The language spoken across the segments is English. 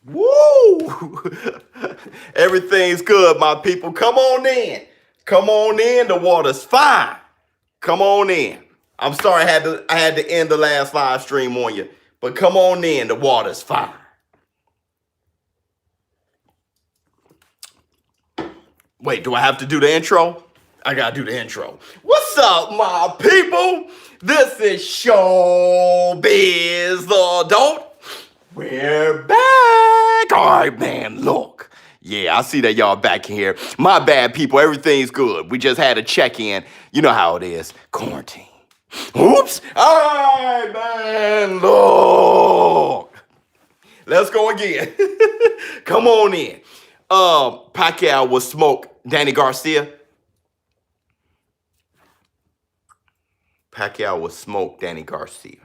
Woo! Everything's good, my people. Come on in. Come on in. The water's fine. Come on in. I'm sorry I had to end the last live stream on you, but come on in. The water's fine. Wait, do I have to do the intro? I gotta do the intro. What's up, my people? This is ShowBizz the Adult. We're back. All right, man, look. Yeah, I see that y'all back here. My bad, people. Everything's good. We just had a check-in. You know how it is. Quarantine. Oops. All right, man, look. Let's go again. Come on in. Pacquiao was smoked Danny Garcia. Pacquiao was smoked Danny Garcia.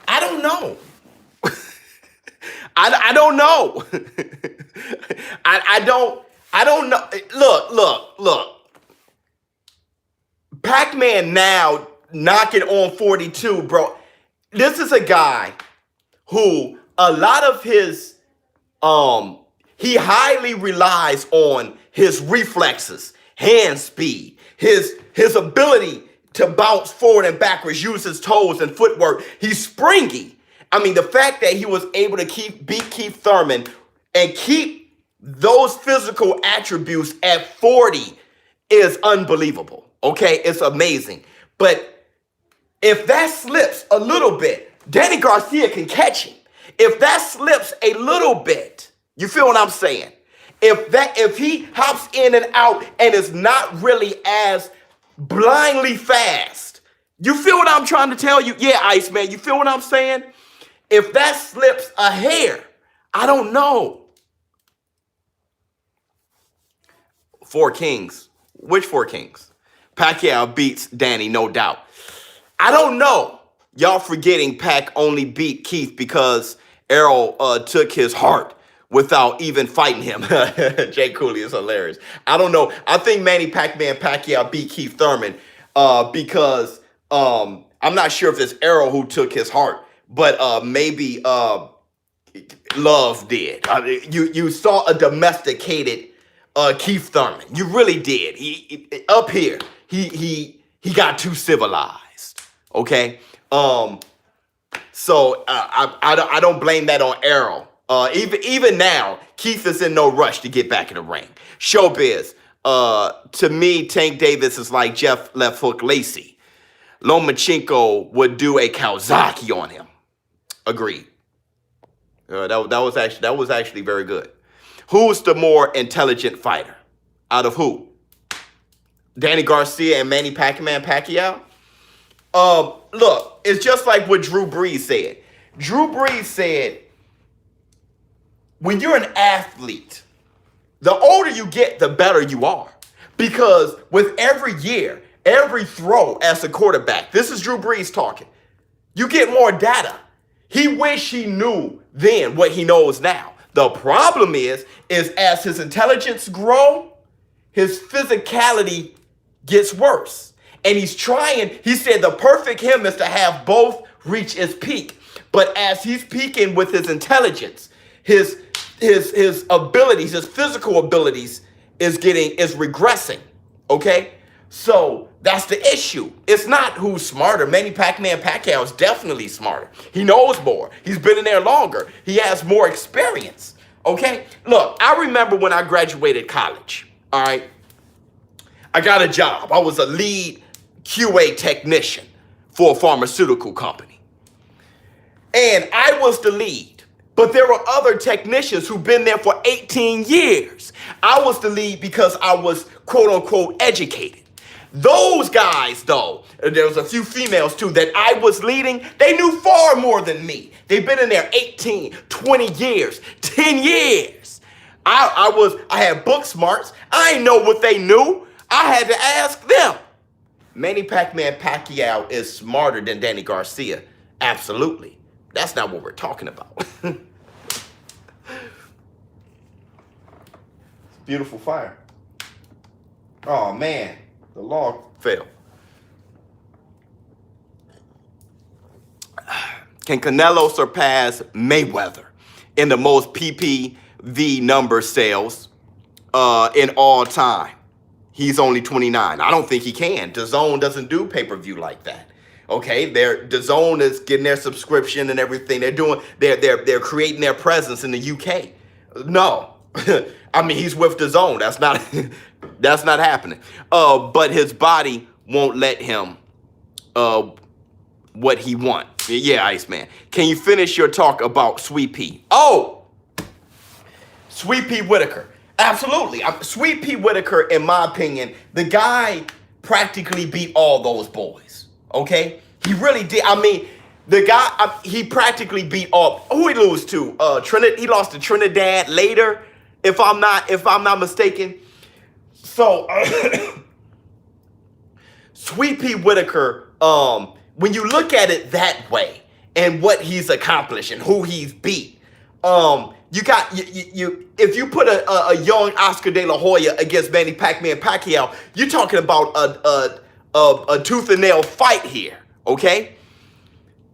I don't know. I don't know. I don't know. Look. Pac-Man now knocking on 42, bro. This is a guy who a lot of his he highly relies on his reflexes, hand speed, his ability to bounce forward and backwards, use his toes and footwork. He's springy. I mean, the fact that he was able to beat Keith Thurman and keep those physical attributes at 40 is unbelievable. Okay, it's amazing. But if that slips a little bit, Danny Garcia can catch him. If that slips a little bit, you feel what I'm saying? If he hops in and out and is not really as blindly fast, you feel what I'm trying to tell you? Yeah, Iceman, you feel what I'm saying? If that slips a hair, I don't know. Four Kings. Which Four Kings? Pacquiao beats Danny, no doubt. I don't know. Y'all forgetting Pac only beat Keith because Errol took his heart without even fighting him. Jay Cooley is hilarious. I don't know. I think Manny Pac-Man Pacquiao beat Keith Thurman because I'm not sure if it's Errol who took his heart, but maybe Love did. You saw a domesticated Keith Thurman. You really did. He up here. He got too civilized. Okay. So I don't blame that on Errol. Even now, Keith is in no rush to get back in the ring. ShowBizz. To me, Tank Davis is like Jeff Left Hook Lacey. Lomachenko would do a Kawasaki on him. Agreed. That was actually very good. Who's the more intelligent fighter? Out of who? Danny Garcia and Manny Pacquiao Pacquiao? Look, it's just like what Drew Brees said. Drew Brees said, when you're an athlete, the older you get, the better you are. Because with every year, every throw as a quarterback, this is Drew Brees talking, you get more data. He wished he knew then what he knows now. The problem is as his intelligence grows, his physicality gets worse. And he's trying, he said the perfect him is to have both reach its peak. But as he's peaking with his intelligence, his abilities, his physical abilities is regressing. Okay? So that's the issue. It's not who's smarter. Manny Pacquiao Pacquiao is definitely smarter. He knows more. He's been in there longer. He has more experience. Okay? Look, I remember when I graduated college. All right? I got a job. I was a lead QA technician for a pharmaceutical company. And I was the lead. But there were other technicians who've been there for 18 years. I was the lead because I was, quote unquote, educated. Those guys, though, there was a few females too that I was leading, they knew far more than me. They've been in there 18, 20 years, 10 years. I had book smarts. I didn't know what they knew. I had to ask them. Manny Pacquiao Pacquiao is smarter than Danny Garcia. Absolutely. That's not what we're talking about. Beautiful fire. Oh, man. The log fell. Can Canelo surpass Mayweather in the most PPV number sales in all time? He's only 29. I don't think he can. DAZN doesn't do pay-per-view like that. Okay, DAZN is getting their subscription and everything. They're creating their presence in the UK. No, I mean he's with DAZN. That's not happening. But his body won't let him what he wants. Yeah, Iceman. Can you finish your talk about Sweet Pea? Oh, Sweet Pea Whitaker. Absolutely. Sweet Pea Whitaker, in my opinion, the guy practically beat all those boys. Okay? He really did. I mean, the guy, he practically beat all. Who he lose to? He lost to Trinidad later, if I'm not mistaken. So, Sweet Pea Whitaker, when you look at it that way and what he's accomplished and who he's beat, you got if you put a young Oscar De La Hoya against Manny Pacquiao, you're talking about a tooth and nail fight here, okay?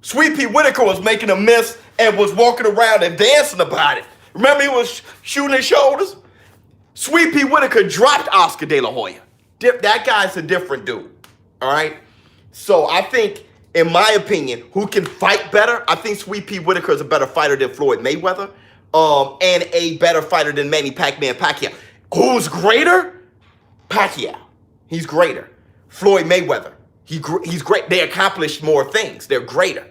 Sweet Pea Whitaker was making a miss and was walking around and dancing about it. Remember he was shooting his shoulders? Sweet Pea Whitaker dropped Oscar De La Hoya. That guy's a different dude, all right? So I think, in my opinion, who can fight better? I think Sweet Pea Whitaker is a better fighter than Floyd Mayweather. And a better fighter than Manny Pacquiao. Who's greater? Pacquiao. He's greater. Floyd Mayweather. He's great. They accomplish more things. They're greater.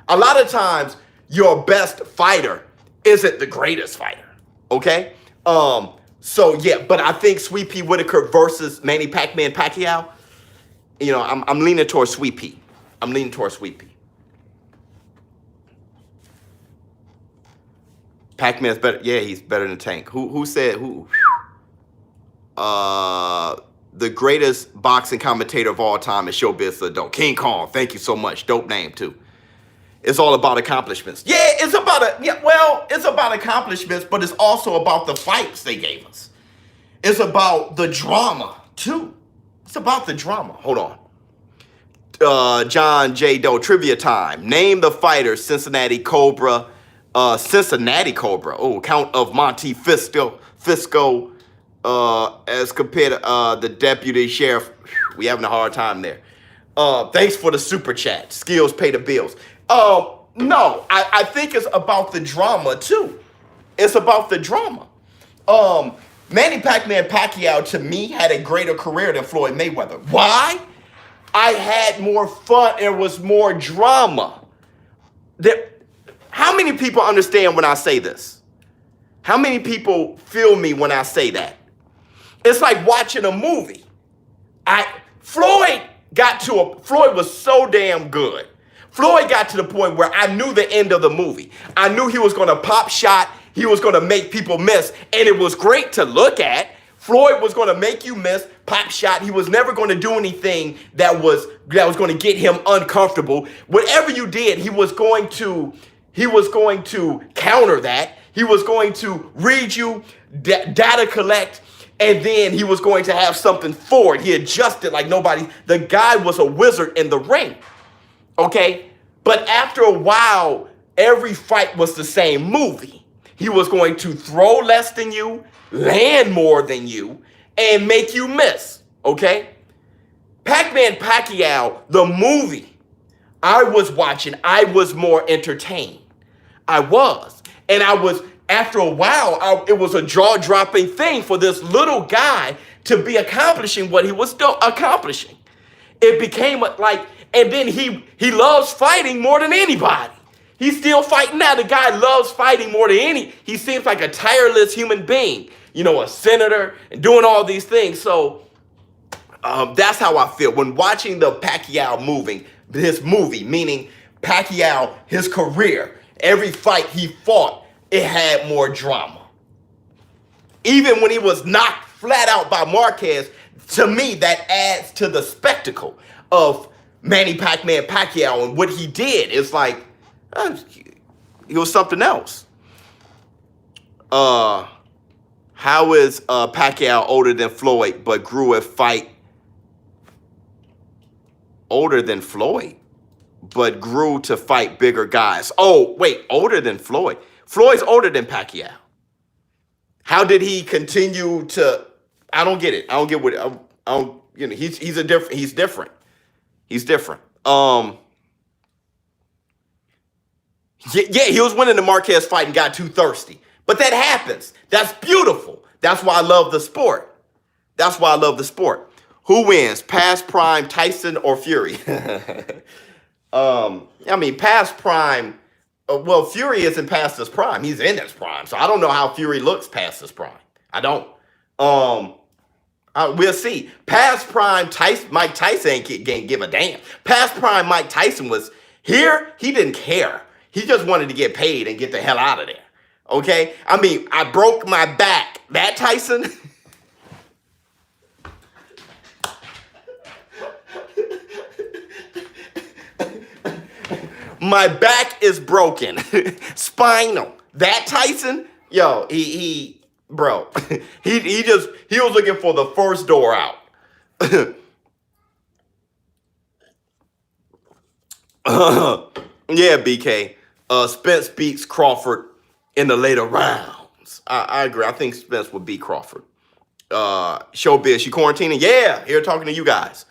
A lot of times, your best fighter isn't the greatest fighter. Okay? So yeah, but I think Sweet Pea Whitaker versus Manny Pacquiao, you know, I'm leaning towards Sweet Pea. I'm leaning towards Sweet Pea. Pac-Man's better. Yeah, he's better than Tank. Who said who? The greatest boxing commentator of all time is ShowBizz adult. King Kong. Thank you so much. Dope name too. It's all about accomplishments. Yeah, it's about accomplishments, but it's also about the fights they gave us. It's about the drama too. It's about the drama. Hold on. John J. Doe, trivia time. Name the fighter Cincinnati Cobra. Oh, Count of Monte Fisco, as compared to the deputy sheriff. We having a hard time there. Thanks for the super chat. Skills pay the bills. No, I think it's about the drama too. It's about the drama. Manny Pacquiao to me had a greater career than Floyd Mayweather. Why? I had more fun. There was more drama. How many people understand when I say this? How many people feel me when I say that? It's like watching a movie. Floyd was so damn good. Floyd got to the point where I knew the end of the movie. I knew he was going to pop shot. He was going to make people miss. And it was great to look at. Floyd was going to make you miss, pop shot. He was never going to do anything that was going to get him uncomfortable. Whatever you did, he was going to counter that. He was going to read you, data collect, and then he was going to have something for it. He adjusted like nobody. The guy was a wizard in the ring. Okay? But after a while, every fight was the same movie. He was going to throw less than you, land more than you, and make you miss. Okay? Pacquiao, the movie I was watching, I was more entertained. I was. And after a while, it was a jaw-dropping thing for this little guy to be accomplishing what he was accomplishing. It became and then he loves fighting more than anybody. He's still fighting now. The guy loves fighting more than he seems like a tireless human being. You know, a senator and doing all these things. So that's how I feel. When watching the Pacquiao movie, meaning Pacquiao, his career, every fight he fought, it had more drama. Even when he was knocked flat out by Marquez, to me, that adds to the spectacle of Manny Pacquiao and what he did. It's like, he was something else. How How is Pacquiao older than Floyd but grew a fight older than Floyd but grew to fight bigger guys? Oh, wait, older than Floyd. Floyd's older than Pacquiao. How did he continue to? I don't get it. I don't get what. I don't. You know, he's different. He's different. He's different. Yeah, he was winning the Marquez fight and got too thirsty. But that happens. That's beautiful. That's why I love the sport. That's why I love the sport. Who wins, past prime, Tyson or Fury? I mean, past prime. Well, Fury isn't past his prime. He's in his prime. So I don't know how Fury looks past his prime. I don't. We'll see. Past prime Mike Tyson can't give a damn. Past prime Mike Tyson was here. He didn't care. He just wanted to get paid and get the hell out of there. Okay? I mean, I broke my back. That Tyson. My back is broken. Spinal. That Tyson, yo, bro, he was looking for the first door out. Yeah, BK. Spence beats Crawford in the later rounds. I agree. I think Spence would beat Crawford. ShowBizz, you quarantining? Yeah, here talking to you guys.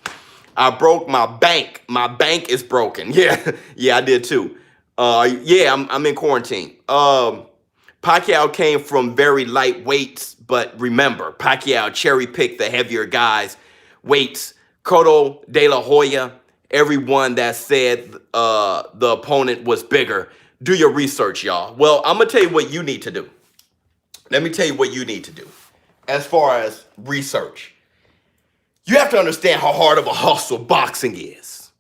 I broke my bank. My bank is broken. Yeah, yeah, I did too. Yeah, I'm in quarantine. Pacquiao came from very light weights, but remember, Pacquiao cherry-picked the heavier guys' weights. Cotto, De La Hoya, everyone that said the opponent was bigger. Do your research, y'all. Well, I'm going to tell you what you need to do. Let me tell you what you need to do as far as research. You have to understand how hard of a hustle boxing is,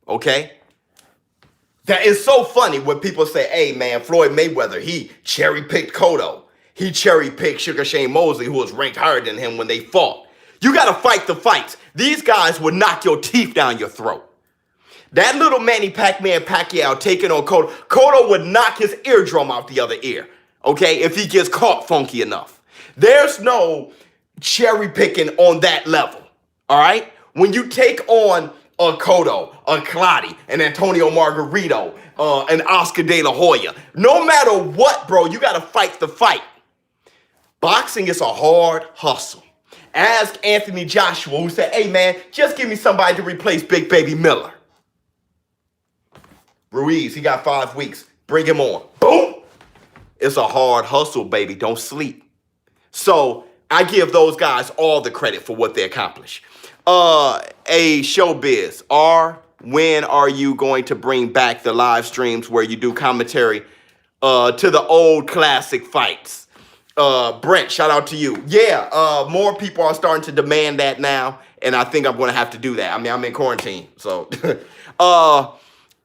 okay? That is so funny when people say, hey, man, Floyd Mayweather, he cherry-picked Cotto. He cherry-picked Sugar Shane Mosley, who was ranked higher than him when they fought. You got to fight the fights. These guys would knock your teeth down your throat. That little Manny Pacquiao taking on Cotto, Cotto would knock his eardrum out the other ear, okay, if he gets caught funky enough. There's no cherry-picking on that level. All right? When you take on a Cotto, a Clottey, an Antonio Margarito, an Oscar De La Hoya, no matter what, bro, you got to fight the fight. Boxing is a hard hustle. Ask Anthony Joshua, who said, hey, man, just give me somebody to replace Big Baby Miller. Ruiz, he got 5 weeks. Bring him on. Boom! It's a hard hustle, baby. Don't sleep. So I give those guys all the credit for what they accomplish. A ShowBizz, when are you going to bring back the live streams where you do commentary to the old classic fights? Brent, shout out to you. Yeah, more people are starting to demand that now, and I think I'm going to have to do that. I mean, I'm in quarantine, so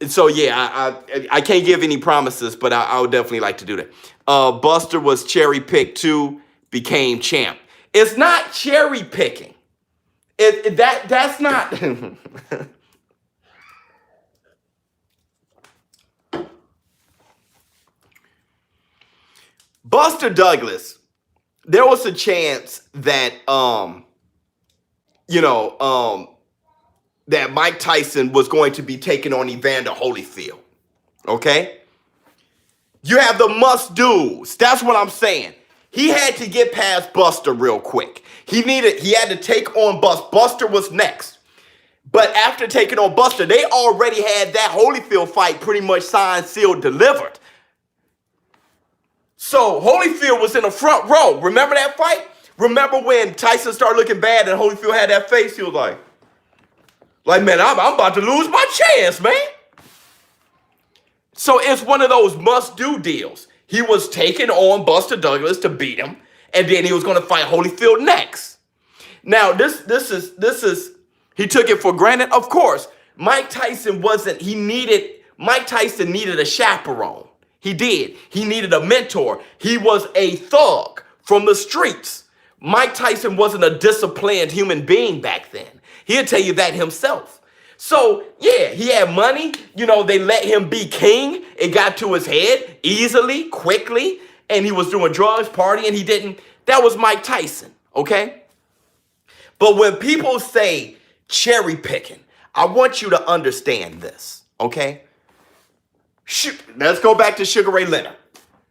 so yeah, I can't give any promises, but I would definitely like to do that. Buster was cherry picked too, became champ. It's not cherry picking. That's not. Buster Douglas, there was a chance that that Mike Tyson was going to be taking on Evander Holyfield. Okay? You have the must-dos. That's what I'm saying. He had to get past Buster real quick. He had to take on Buster. Buster was next. But after taking on Buster, they already had that Holyfield fight pretty much signed, sealed, delivered. So Holyfield was in the front row. Remember that fight? Remember when Tyson started looking bad and Holyfield had that face? He was like, man, I'm about to lose my chance, man. So it's one of those must-do deals. He was taking on Buster Douglas to beat him, and then he was going to fight Holyfield next. Now, this is he took it for granted. Of course, Mike Tyson needed a chaperone. He did. He needed a mentor. He was a thug from the streets. Mike Tyson wasn't a disciplined human being back then. He'll tell you that himself. So, yeah, he had money. They let him be king. It got to his head easily, quickly, and he was doing drugs, partying. He didn't That was Mike Tyson, okay? But when people say cherry picking, I want you to understand this, okay? Let's go back to Sugar Ray Leonard.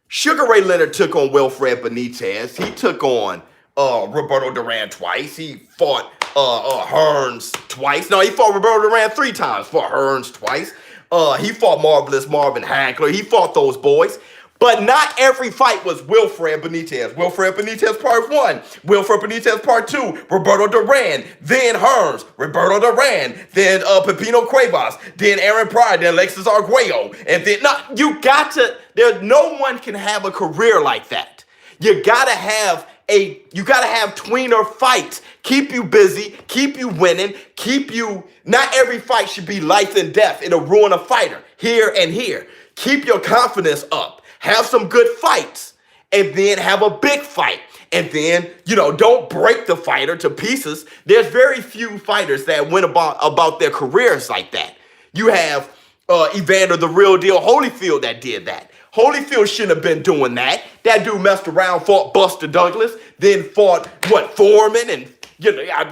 Sugar Ray Leonard took on Wilfred Benitez. He took on Roberto Duran twice. He fought Hearns twice. No, he fought Roberto Duran 3 times. Fought Hearns twice. He fought Marvelous Marvin Hagler. He fought those boys. But not every fight was Wilfred Benitez. Wilfred Benitez part 1. Wilfred Benitez part 2. Roberto Duran. Then Hearns. Roberto Duran. Then Pepino Cuevas. Then Aaron Pryor. Then Alexis Arguello. And then, you got to, no one can have a career like that. You gotta have tweener fights. Keep you busy, keep you winning, not every fight should be life and death. It'll ruin a fighter here and here. Keep your confidence up. Have some good fights and then have a big fight. And then, don't break the fighter to pieces. There's very few fighters that went about their careers like that. You have Evander the Real Deal Holyfield that did that. Holyfield shouldn't have been doing that. That dude messed around, fought Buster Douglas, then fought, Foreman, and,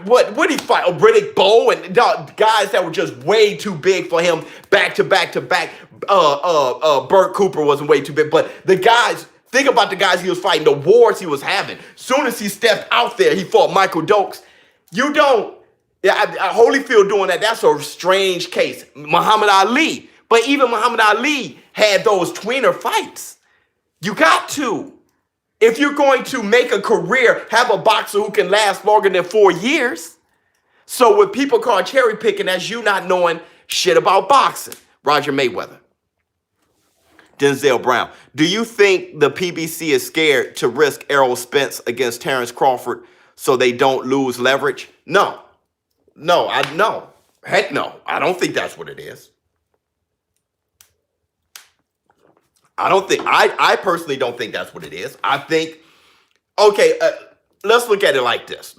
what he fight? Riddick Bowe, and guys that were just way too big for him, back to back to back. Burt Cooper wasn't way too big, but the guys, think about the guys he was fighting, the wars he was having. Soon as he stepped out there, he fought Michael Dokes. Holyfield doing that, that's a strange case. Muhammad Ali. But even Muhammad Ali had those tweener fights. You got to. If you're going to make a career, have a boxer who can last longer than 4 years. So when people call cherry picking, that's you not knowing shit about boxing. Roger Mayweather. Denzel Brown. Do you think the PBC is scared to risk Errol Spence against Terrence Crawford so they don't lose leverage? No. Heck no. I don't think that's what it is. I personally don't think that's what it is. I think, okay, let's look at it like this.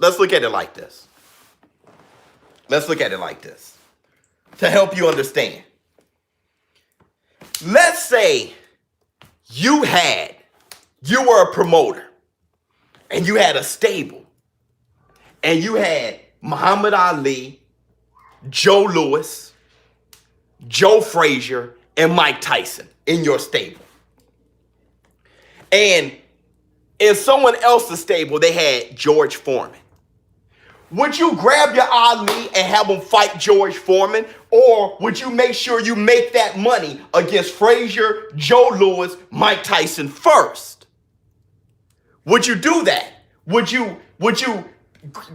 To help you understand. Let's say you were a promoter and you had a stable and you had Muhammad Ali, Joe Louis, Joe Frazier, and Mike Tyson in your stable. And in someone else's stable, they had George Foreman. Would you grab your Ali and have him fight George Foreman? Or would you make sure you make that money against Frazier, Joe Louis, Mike Tyson first? Would you do that?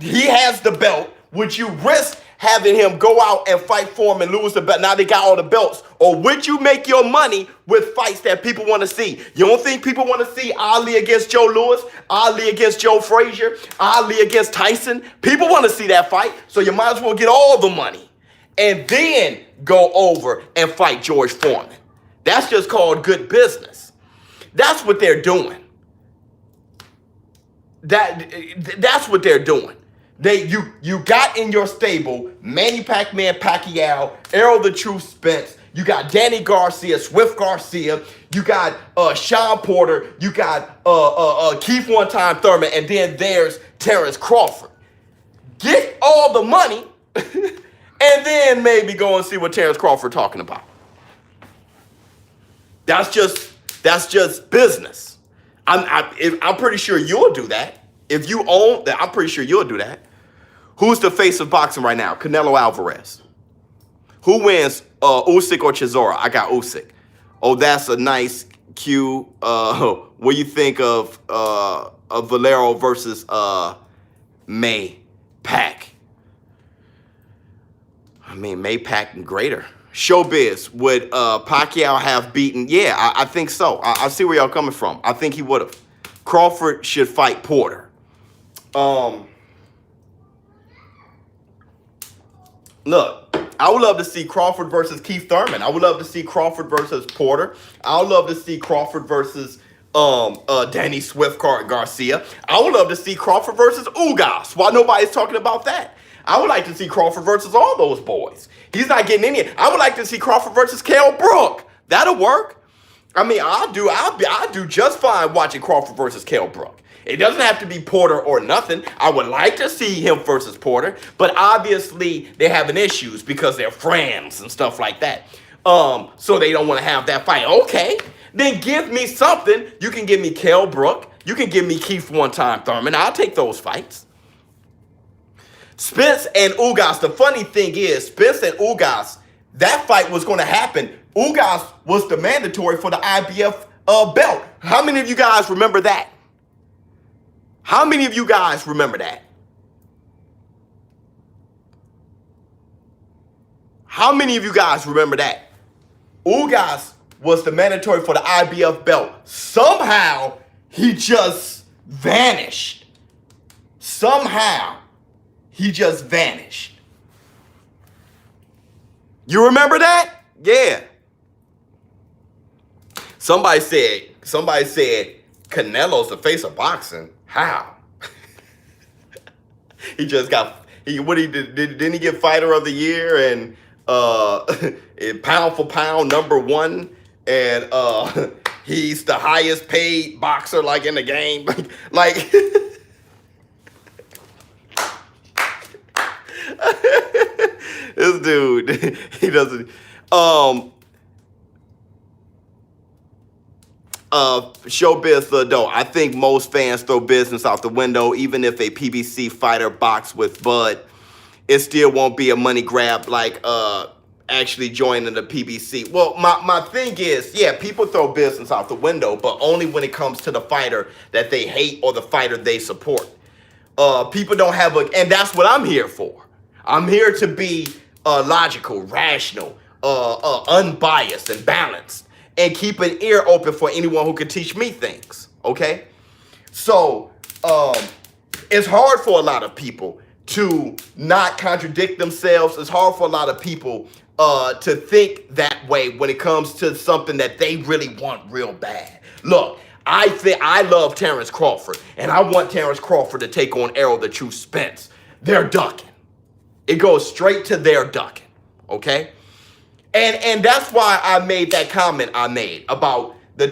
He has the belt. Would you risk having him go out and fight for him and lose the belt? Now they got all the belts. Or would you make your money with fights that people want to see? You don't think people want to see Ali against Joe Louis, Ali against Joe Frazier, Ali against Tyson? People want to see that fight, so you might as well get all the money and then go over and fight George Foreman. That's just called good business. That's what they're doing. That's what they're doing. You got in your stable Manny Pacquiao, Errol the Truth Spence. You got Danny Garcia, Swift Garcia. You got Sean Porter. You got Keith One Time Thurman, and then there's Terrence Crawford. Get all the money, and then maybe go and see what Terrence Crawford talking about. That's just business. I'm pretty sure you'll do that. If you own that, I'm pretty sure you'll do that. Who's the face of boxing right now? Canelo Alvarez. Who wins, Usyk or Chisora? I got Usyk. Oh, that's a nice cue. What do you think of Valero versus May Pack? I mean, May Pack greater. ShowBizz, would Pacquiao have beaten? Yeah, I think so. I see where y'all coming from. I think he would have. Crawford should fight Porter. Look, I would love to see Crawford versus Keith Thurman. I would love to see Crawford versus Porter. I would love to see Crawford versus Danny Swift Garcia. I would love to see Crawford versus Ugas. Why nobody's talking about that? I would like to see Crawford versus all those boys. He's not getting in here. I would like to see Crawford versus Kell Brook. That'll work. I mean, I do just fine watching Crawford versus Kell Brook. It doesn't have to be Porter or nothing. I would like to see him versus Porter, but obviously they're having issues because they're friends and stuff like that. So they don't want to have that fight. Okay, then give me something. You can give me Kell Brook. You can give me Keith One Time Thurman. I'll take those fights. Spence and Ugas. The funny thing is, Spence and Ugas, that fight was going to happen. Ugas was the mandatory for the IBF belt. How many of you guys remember that? How many of you guys remember that? How many of you guys remember that? Ugas was the mandatory for the IBF belt. Somehow, he just vanished. Somehow, he just vanished. You remember that? Yeah. Somebody said, Canelo's the face of boxing. How? He just got, didn't he get fighter of the year and pound for pound #1, and he's the highest paid boxer like in the game. Like this dude, he doesn't ShowBizz though. I think most fans throw business out the window. Even if a PBC fighter box with Bud, it still won't be a money grab like actually joining the PBC. Well, my thing is, yeah, people throw business out the window, but only when it comes to the fighter that they hate or the fighter they support. People don't have and that's what I'm here for. I'm here to be logical, rational, unbiased, and balanced, and keep an ear open for anyone who can teach me things, okay? So, it's hard for a lot of people to not contradict themselves. It's hard for a lot of people to think that way when it comes to something that they really want real bad. Look, I love Terrence Crawford, and I want Terrence Crawford to take on Errol the True Spence. They're ducking. It goes straight to their ducking, okay? And that's why I made that comment I made about the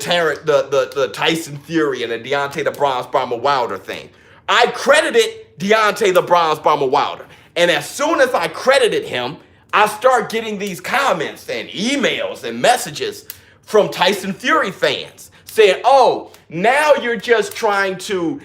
Tyson Fury and the Deontay the Bronze Bomber Wilder thing. I credited Deontay the Bronze Bomber Wilder. And as soon as I credited him, I start getting these comments and emails and messages from Tyson Fury fans saying, oh, now you're just trying to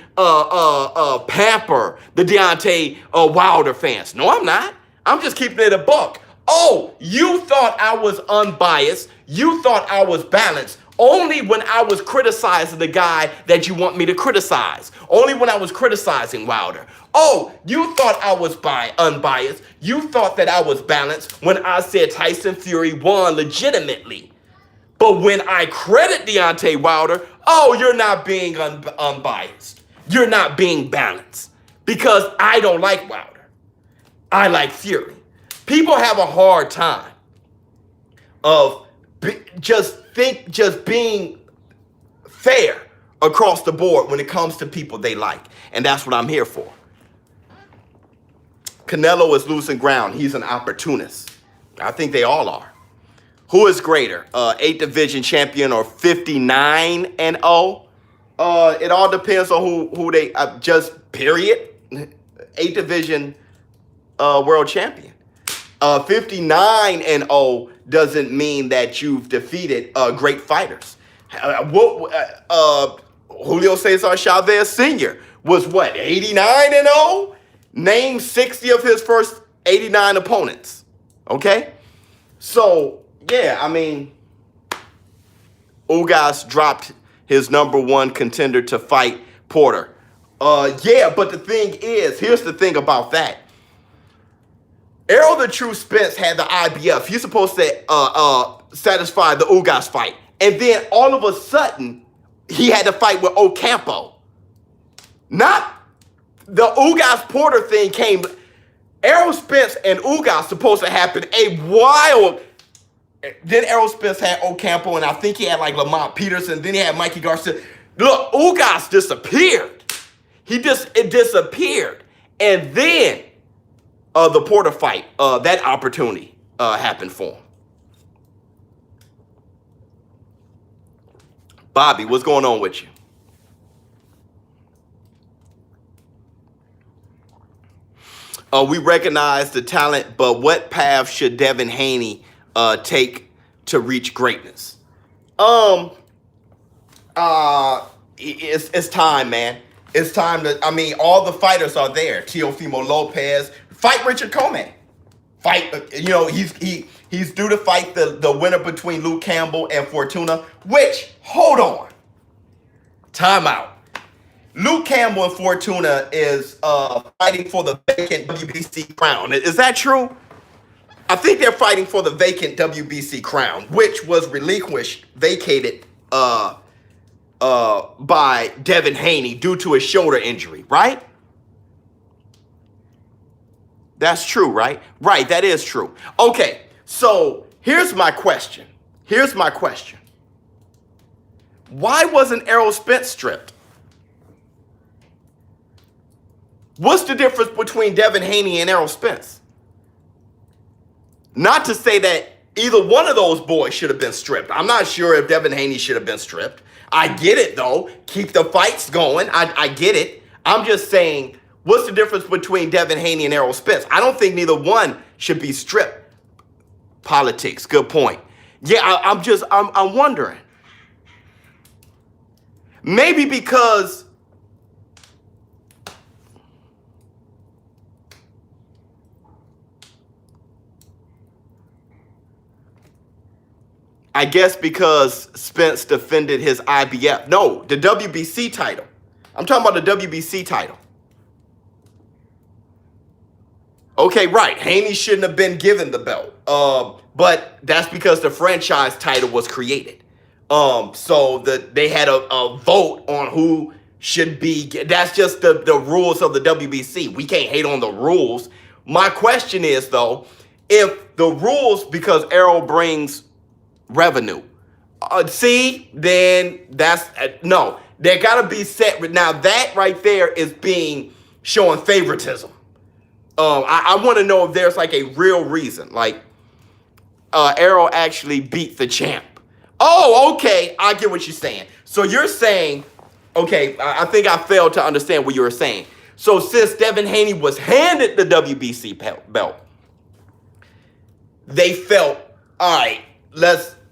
pamper the Deontay Wilder fans. No, I'm not. I'm just keeping it a buck. Oh, you thought I was unbiased. You thought I was balanced. Only when I was criticizing the guy that you want me to criticize. Only when I was criticizing Wilder. Oh, you thought I was unbiased. You thought that I was balanced when I said Tyson Fury won legitimately. But when I credit Deontay Wilder, oh, you're not being unbiased. You're not being balanced. Because I don't like Wilder. I like Fury. People have a hard time of just being fair across the board when it comes to people they like. And that's what I'm here for. Canelo is losing ground. He's an opportunist. I think they all are. Who is greater, 8th division champion or 59-0? It all depends on who they, just period. 8th division world champion. 59-0 doesn't mean that you've defeated great fighters. Julio Cesar Chavez Sr. was what, 89-0? Name 60 of his first 89 opponents. Okay? So, yeah, I mean, Ugas dropped his #1 contender to fight Porter. Yeah, but the thing is, here's the thing about that. Errol the True Spence had the IBF. He's supposed to satisfy the Ugas fight. And then all of a sudden, he had to fight with Ocampo. Not the Ugas Porter thing came. Errol Spence and Ugas supposed to happen a while. Then Errol Spence had Ocampo, and I think he had like Lamont Peterson. Then he had Mikey Garcia. Look, Ugas disappeared. It disappeared. And then the Porter fight, that opportunity happened for him. Bobby, what's going on with you? We recognize the talent, but what path should Devin Haney take to reach greatness? It's time, man. It's time to. I mean, all the fighters are there. Teofimo Lopez, fight Richard Coleman. Fight. He's due to fight the winner between Luke Campbell and Fortuna. Which, hold on, timeout. Luke Campbell and Fortuna is fighting for the vacant WBC crown. Is that true? I think they're fighting for the vacant WBC crown, which was vacated by Devin Haney due to a shoulder injury, right? That's true, right? Right, that is true. Okay, so here's my question. Why wasn't Errol Spence stripped? What's the difference between Devin Haney and Errol Spence? Not to say that either one of those boys should have been stripped. I'm not sure if Devin Haney should have been stripped. I get it, though. Keep the fights going. I get it. I'm just saying, what's the difference between Devin Haney and Errol Spence? I don't think neither one should be stripped. Politics. Good point. Yeah, I'm wondering. Maybe because I guess because Spence defended his IBF. No, the WBC title. I'm talking about the WBC title. Okay, right. Haney shouldn't have been given the belt. But that's because the franchise title was created. So they had a vote on who should be. That's just the rules of the WBC. We can't hate on the rules. My question is, though, if the rules, because Errol brings revenue, then that's no. They gotta be set. Now that right there is showing favoritism. I want to know if there's like a real reason, like Errol actually beat the champ. Oh, okay, I get what you're saying. So you're saying, okay, I think I failed to understand what you were saying. So since Devin Haney was handed the WBC belt, they felt, all right,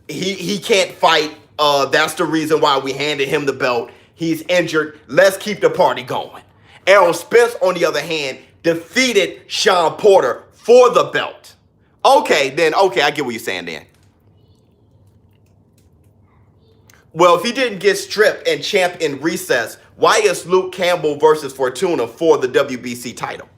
he can't fight. That's the reason why we handed him the belt. He's injured. Let's keep the party going. Errol Spence, on the other hand, defeated Sean Porter for the belt. Okay, I get what you're saying then. Well, if he didn't get stripped and champ in recess, why is Luke Campbell versus Fortuna for the WBC title?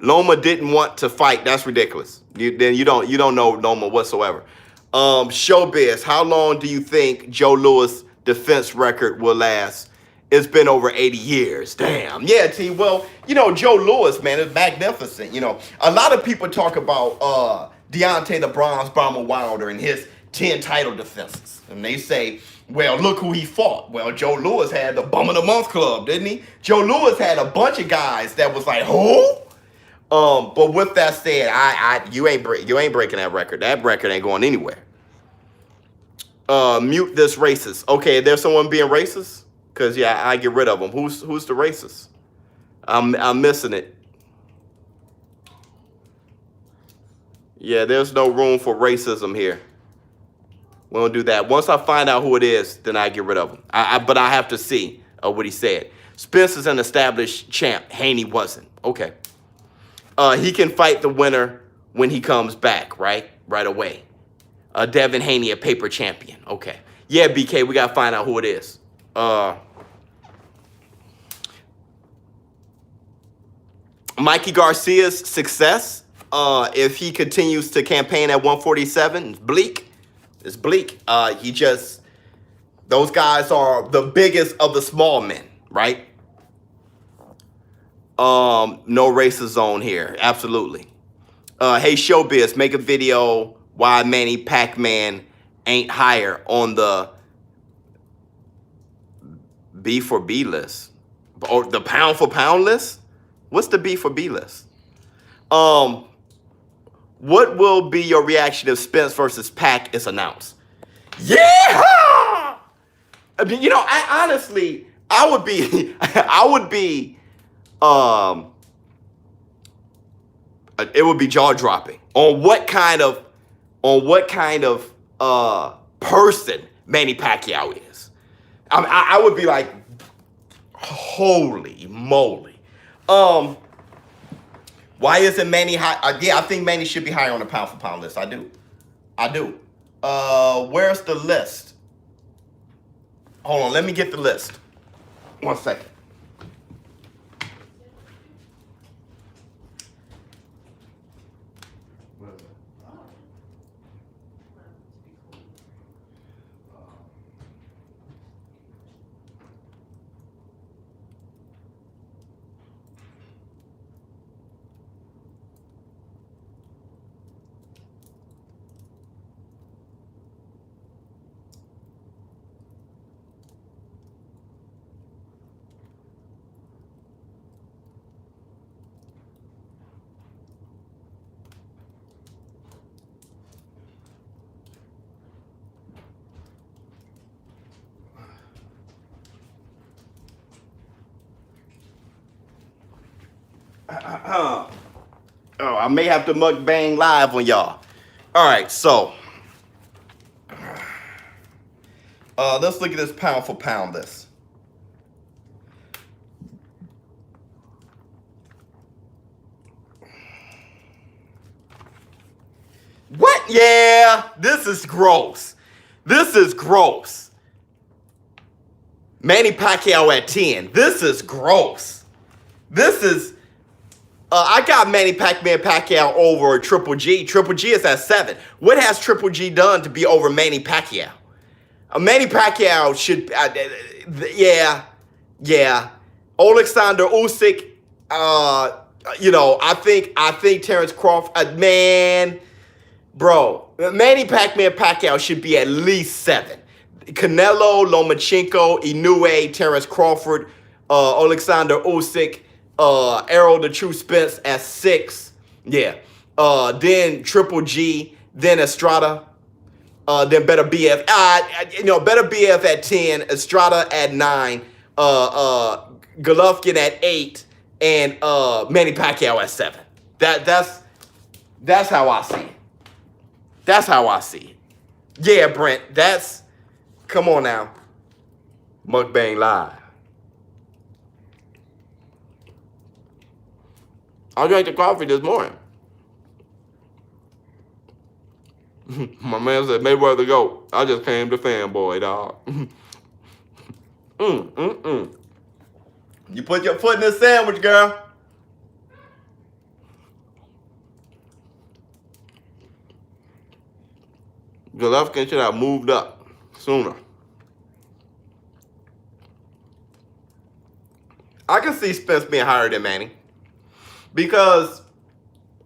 Loma didn't want to fight. That's ridiculous. You don't know Loma whatsoever. ShowBizz, how long do you think Joe Louis' defense record will last? It's been over 80 years. Damn. Yeah, T. Well, Joe Louis, man, is magnificent. A lot of people talk about Deontay the Bronze Bomber Wilder and his 10 title defenses. And they say, well, look who he fought. Well, Joe Louis had the Bum of the Month Club, didn't he? Joe Louis had a bunch of guys that was like, who? But with that said, you ain't breaking that record. That record ain't going anywhere. Mute this racist. Okay, there's someone being racist? Cause yeah, I get rid of them. Who's the racist? I'm missing it. Yeah, there's no room for racism here. We don't do that. Once I find out who it is, then I get rid of him. But I have to see what he said. Spence is an established champ. Haney wasn't. Okay. He can fight the winner when he comes back, right away. Devin Haney, a paper champion. Okay. Yeah, BK, we got to find out who it is. Mikey Garcia's success, if he continues to campaign at 147, it's bleak. Those guys are the biggest of the small men, right? No racist zone here. Absolutely. Hey, ShowBizz, make a video why Manny Pac-Man ain't higher on the B for B list. Or the pound for pound list? What's the B for B list? What will be your reaction if Spence versus Pac is announced? Yeah! I mean, you know, I honestly, I would be, it would be jaw dropping on what kind of person Manny Pacquiao is. I would be like, holy moly. Why isn't Manny high? Yeah, I think Manny should be higher on the pound for pound list. I do. Where's the list? Hold on, let me get the list. 1 second. Oh, I may have to mukbang live on y'all. All right, so let's look at this pound for pound list. What? Yeah, this is gross. This is gross. Manny Pacquiao at 10. This is gross. This is... I got Manny Pacquiao over Triple G. Triple G is at 7. What has Triple G done to be over Manny Pacquiao? Manny Pacquiao should, yeah. Alexander Usyk, you know, I think Terrence Crawford, man, bro, Manny Pacquiao should be at least 7. Canelo, Lomachenko, Inoue, Terrence Crawford, Alexander Usyk, Errol the True Spence at 6. Yeah. Then Triple G, then Estrada, then Better BF. Better BF at 10, Estrada at 9, Golovkin at 8, and Manny Pacquiao at 7. That's how I see it. That's how I see it. Yeah, Brent, come on now. Mukbang Live. I drank the coffee this morning. My man said, Mayweather go. I just came to fanboy, dog. You put your foot in this sandwich, girl. Golovkin should have moved up sooner. I can see Spence being higher than Manny. Because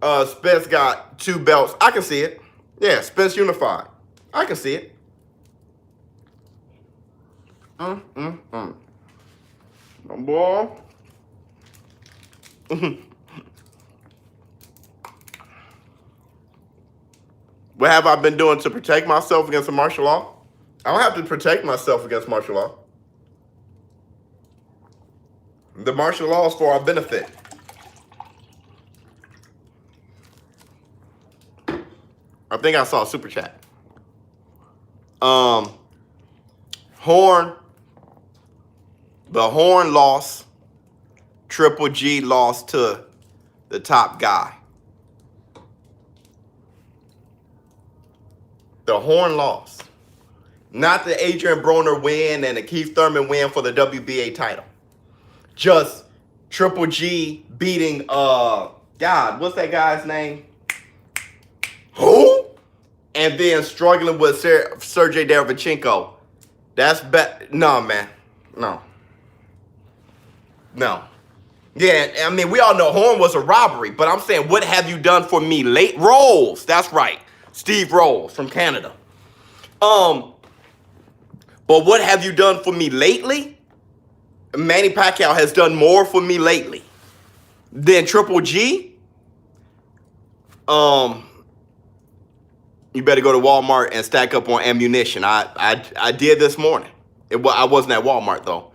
Spence got 2 belts. I can see it. Yeah, Spence unified. I can see it. Oh, boy. What have I been doing to protect myself against the martial law? I don't have to protect myself against martial law. The martial law is for our benefit. I think I saw a super chat. The Horn lost. Triple G lost to the top guy. The Horn lost. Not the Adrian Broner win and the Keith Thurman win for the WBA title. Just Triple G beating, God, what's that guy's name? Who? And then struggling with Sergey Derevchenko. That's no, man. No. Yeah, I mean, we all know Horn was a robbery, but I'm saying, what have you done for me late? Rolls, that's right. Steve Rolls from Canada. But what have you done for me lately? Manny Pacquiao has done more for me lately than Triple G. You better go to Walmart and stack up on ammunition. I did this morning. I wasn't at Walmart though.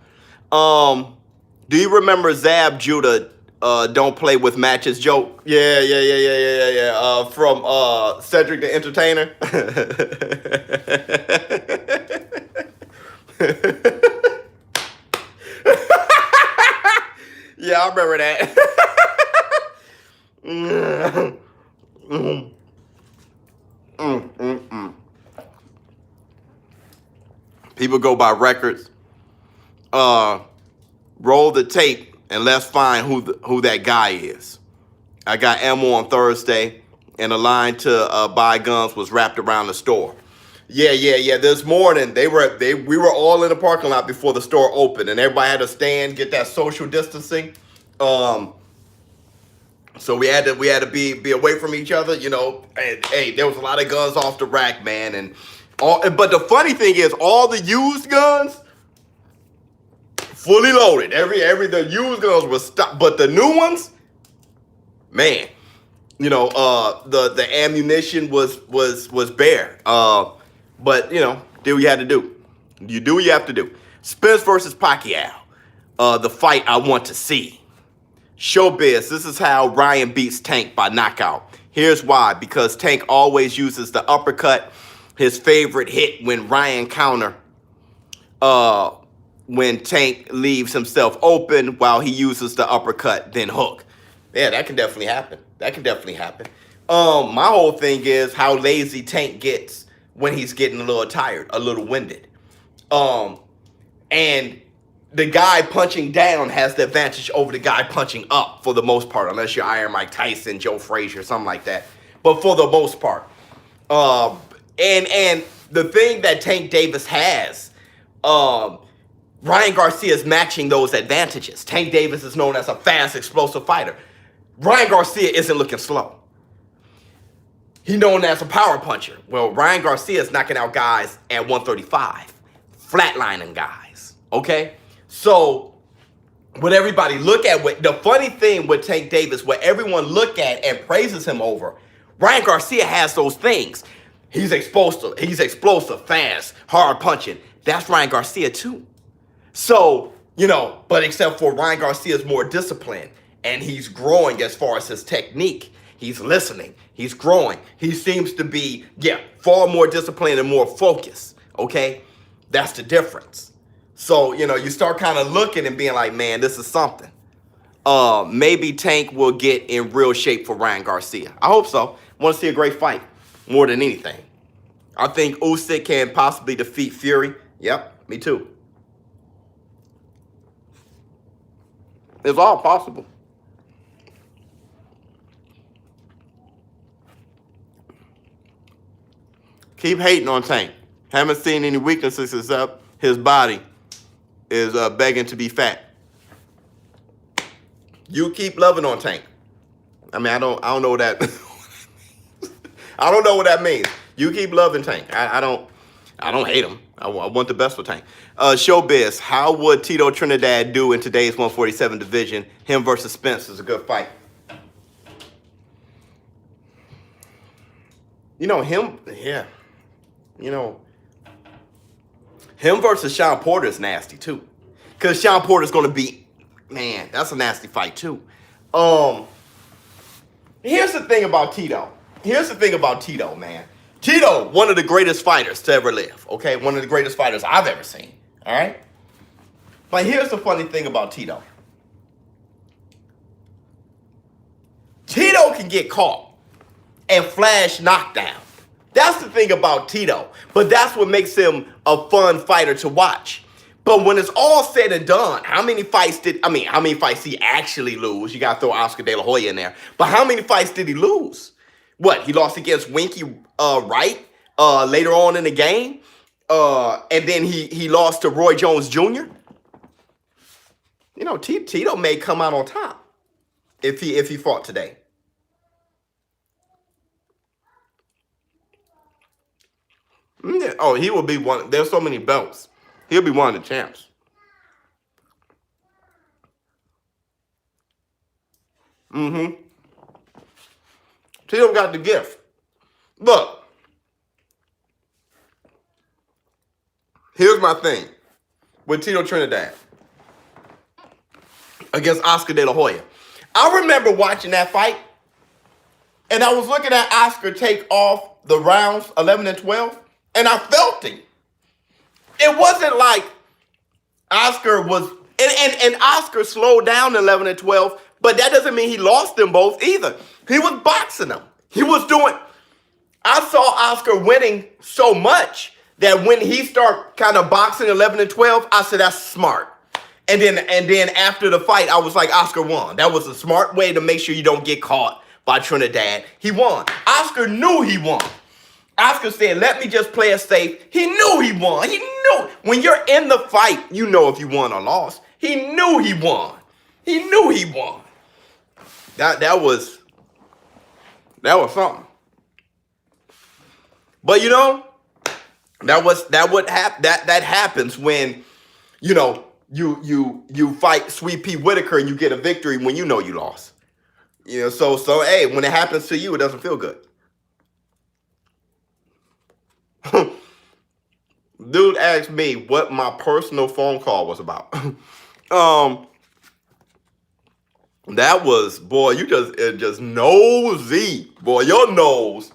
Do you remember Zab Judah don't play with matches joke? Yeah. From Cedric the Entertainer. Yeah, I remember that. People go by records. Roll the tape and let's find who that guy is. I got ammo on Thursday, and a line to buy guns was wrapped around the store. Yeah. This morning we were all in the parking lot before the store opened, and everybody had to stand, get that social distancing. So we had to be away from each other, you know. And hey, there was a lot of guns off the rack, man, but the funny thing is, all the used guns fully loaded. The used guns were stopped, but the new ones, man, you know, the ammunition was bare. But you know, do what you had to do. You do what you have to do. Spence versus Pacquiao, the fight I want to see. ShowBizz, this is how Ryan beats Tank by knockout. Here's why. Because Tank always uses the uppercut, his favorite hit when Ryan counter, when Tank leaves himself open while he uses the uppercut, then hook. Yeah, that can definitely happen. My whole thing is how lazy Tank gets when he's getting a little tired, a little winded. And the guy punching down has the advantage over the guy punching up for the most part, unless you're Iron Mike Tyson, Joe Frazier, something like that. But for the most part. And the thing that Tank Davis has, Ryan Garcia is matching those advantages. Tank Davis is known as a fast, explosive fighter. Ryan Garcia isn't looking slow. He's known as a power puncher. Well, Ryan Garcia is knocking out guys at 135, flatlining guys, okay? So, what everybody look at, the funny thing with Tank Davis, what everyone look at and praises him over, Ryan Garcia has those things. He's explosive, fast, hard punching. That's Ryan Garcia too. So, you know, but except for Ryan Garcia's more disciplined, and he's growing as far as his technique. He's listening. He's growing. He seems to be, far more disciplined and more focused, okay? That's the difference. So, you know, you start kind of looking and being like, man, this is something. Maybe Tank will get in real shape for Ryan Garcia. I hope so. Want to see a great fight more than anything. I think Usyk can possibly defeat Fury. Yep, me too. It's all possible. Keep hating on Tank. Haven't seen any weaknesses except his body is begging to be fat. You keep loving on Tank. I mean, I don't know what that I don't know what that means. You keep loving Tank. I don't hate him. I want the best for Tank. ShowBizz, how would Tito Trinidad do in today's 147 division? Him versus Spence is a good fight. You know, him versus Sean Porter is nasty too. Because Sean Porter's going to be, man, that's a nasty fight too. Here's the thing about Tito. Man. Tito, one of the greatest fighters to ever live, okay? One of the greatest fighters I've ever seen, all right? But here's the funny thing about Tito. Tito can get caught and flash knockdown. That's the thing about Tito. But that's what makes him a fun fighter to watch. But when it's all said and done, how many fights did he actually lose? You got to throw Oscar De La Hoya in there. But how many fights did he lose? What, he lost against Winky Wright later on in the game? And then he lost to Roy Jones Jr.? You know, Tito may come out on top if he fought today. Oh, he will be one. There's so many belts. He'll be one of the champs. Tito got the gift. Look, Here's my thing with Tito Trinidad against Oscar De La Hoya. I remember watching that fight, and I was looking at Oscar take off the rounds 11 and 12, and I felt him. It wasn't like Oscar was, and Oscar slowed down 11 and 12, but that doesn't mean he lost them both either. He was boxing them. He was doing, I saw Oscar winning so much that when he started kind of boxing 11 and 12, I said, that's smart. And then after the fight, I was like, Oscar won. That was a smart way to make sure you don't get caught by Trinidad. He won. Oscar knew he won. Oscar said, let me just play it safe. He knew he won. He knew. When you're in the fight, you know if you won or lost. He knew he won. He knew he won. That was something. But you know, that happens when, you know, you fight Sweet Pea Whitaker and you get a victory when you know you lost. You know, so hey, when it happens to you, it doesn't feel good. Dude asked me what my personal phone call was about. That was, boy, you just nosy. Boy, your nose.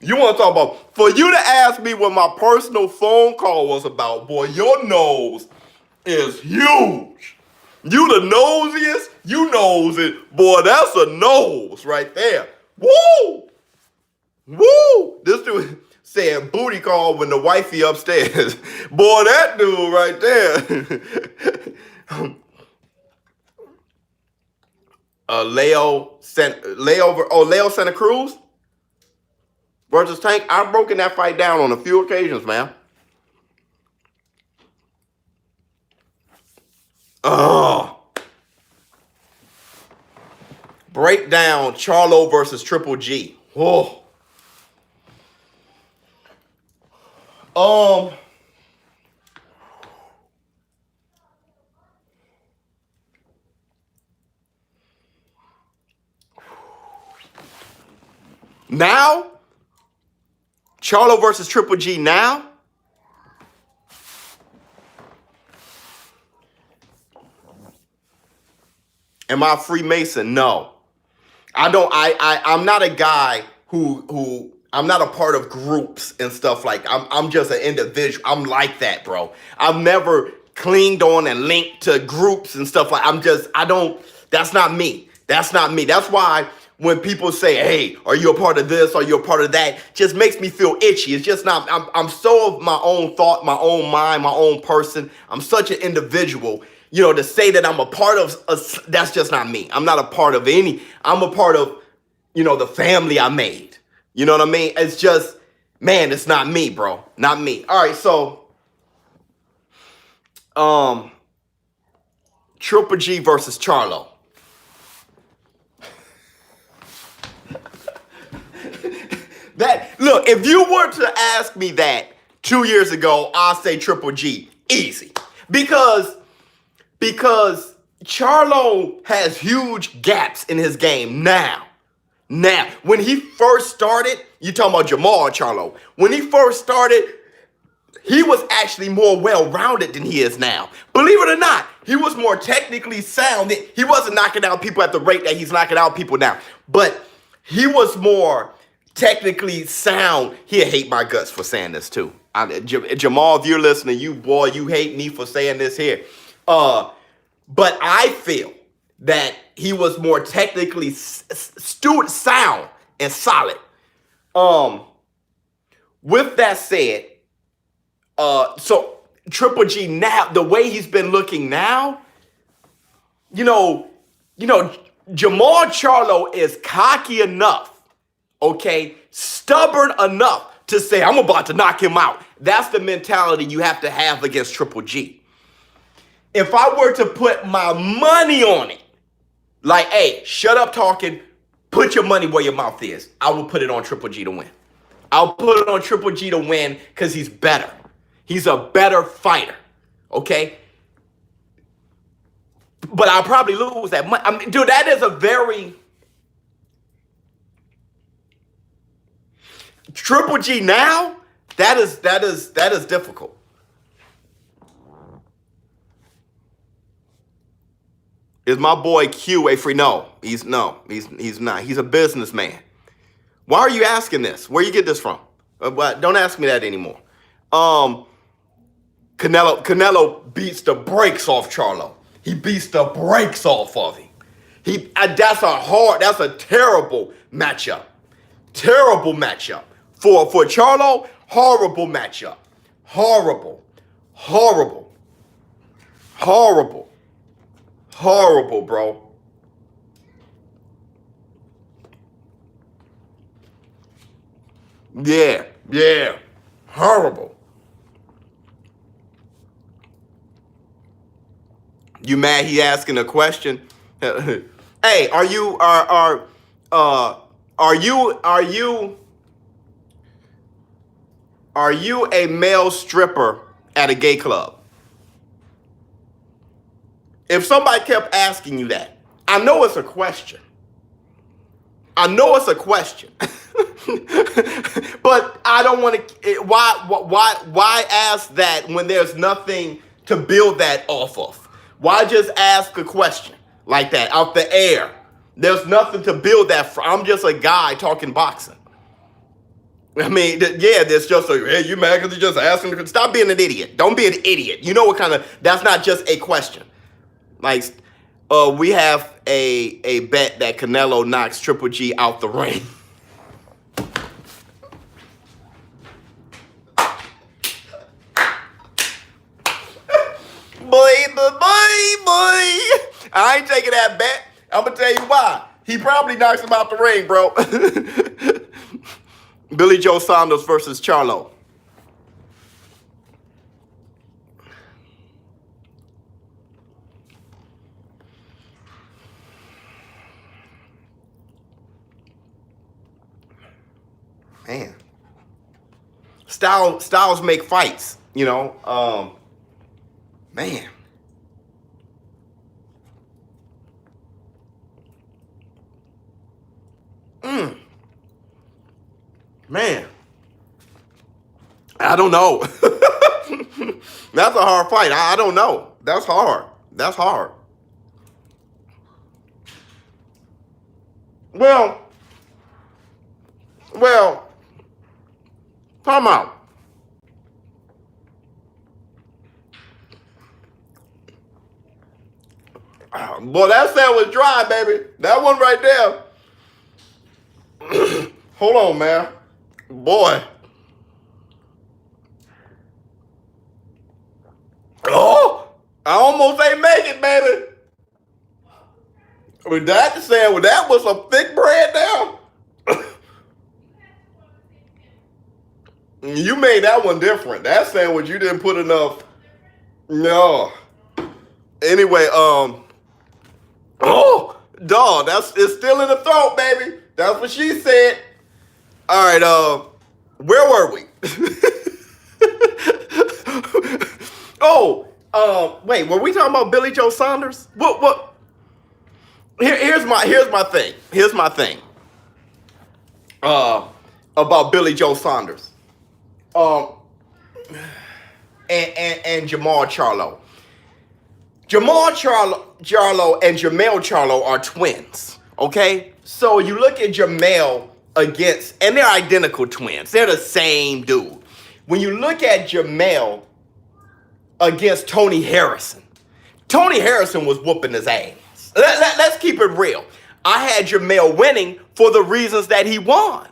You want to talk about, for you to ask me what my personal phone call was about, boy, your nose is huge. You the nosiest, you knows it. Boy, that's a nose right there. Woo! Woo! This dude said booty call when the wifey upstairs. Boy, that dude right there. Leo Santa Cruz versus Tank. I've broken that fight down on a few occasions, man. Break down Charlo versus Triple G. Whoa. Now, Charlo versus Triple G now. Am I a Freemason? No. I'm not a guy who I'm not a part of groups and stuff like I'm just an individual. I'm like that, bro. I've never clinged on and linked to groups and stuff like that's not me. That's not me. That's why when people say, hey, are you a part of this? Are you a part of that? Just makes me feel itchy. It's just not, I'm so of my own thought, my own mind, my own person. I'm such an individual. You know, to say that I'm a part of, that's just not me. I'm not a part of any, I'm a part of, you know, the family I made. You know what I mean? It's just, man, it's not me, bro. Not me. All right, so, Triple G versus Charlo. Look, if you were to ask me that 2 years ago, I'll say Triple G. Easy. Because Charlo has huge gaps in his game now. Now, when he first started, you talking about Jamal Charlo. When he first started, he was actually more well-rounded than he is now. Believe it or not, he was more technically sound. He wasn't knocking out people at the rate that he's knocking out people now. But he was more technically sound. He'll hate my guts for saying this too. Jamal, if you're listening, you hate me for saying this here. But I feel that he was more technically sound and solid. With that said, so Triple G now, the way he's been looking now, you know, Jamal Charlo is cocky enough, okay, stubborn enough to say, I'm about to knock him out. That's the mentality you have to have against Triple G. If I were to put my money on it, like, hey, shut up talking, put your money where your mouth is, I will put it on Triple G to win. I'll put it on Triple G to win because he's better. He's a better fighter, okay? But I'll probably lose that money. I mean, dude, that is a very... Triple G now, that is difficult. Is my boy Q a free? No, he's not. He's a businessman. Why are you asking this? Where you get this from? But don't ask me that anymore. Canelo beats the brakes off Charlo. He beats the brakes off of him. That's a terrible matchup. Terrible matchup. For Charlo, horrible matchup. Horrible, bro. Yeah. Horrible. You mad he asking a question? Hey, are you a male stripper at a gay club? If somebody kept asking you that, I know it's a question. But I don't want to. Why ask that when there's nothing to build that off of? Why just ask a question like that out the air? There's nothing to build that from. I'm just a guy talking boxing. I mean, there's just a, hey, you mad because you're just asking? Stop being an idiot. Don't be an idiot. You know what kind of, that's not just a question. Like, we have a bet that Canelo knocks Triple G out the ring. Boy. I ain't taking that bet. I'm going to tell you why. He probably knocks him out the ring, bro. Billy Joe Saunders versus Charlo. Man. Styles make fights, you know. Man. Man. I don't know. That's a hard fight. I don't know. That's hard. Well, time out. Boy, that sandwich dry, baby. That one right there. Hold on, man. Boy. Oh, I almost ain't make it, baby. With that sandwich, that was some thick bread now. You made that one different. That sandwich, you didn't put enough. No. Anyway, oh, dog, it's still in the throat, baby. That's what she said. All right, where were we? Wait, were we talking about Billy Joe Saunders? What? Here's my thing. About Billy Joe Saunders. And Jamal Charlo. Jamal Charlo and Jamel Charlo are twins, okay? So you look at Jamel and they're identical twins. They're the same dude. When you look at Jamel against Tony Harrison was whooping his ass. Let's keep it real. I had Jamel winning for the reasons that he won.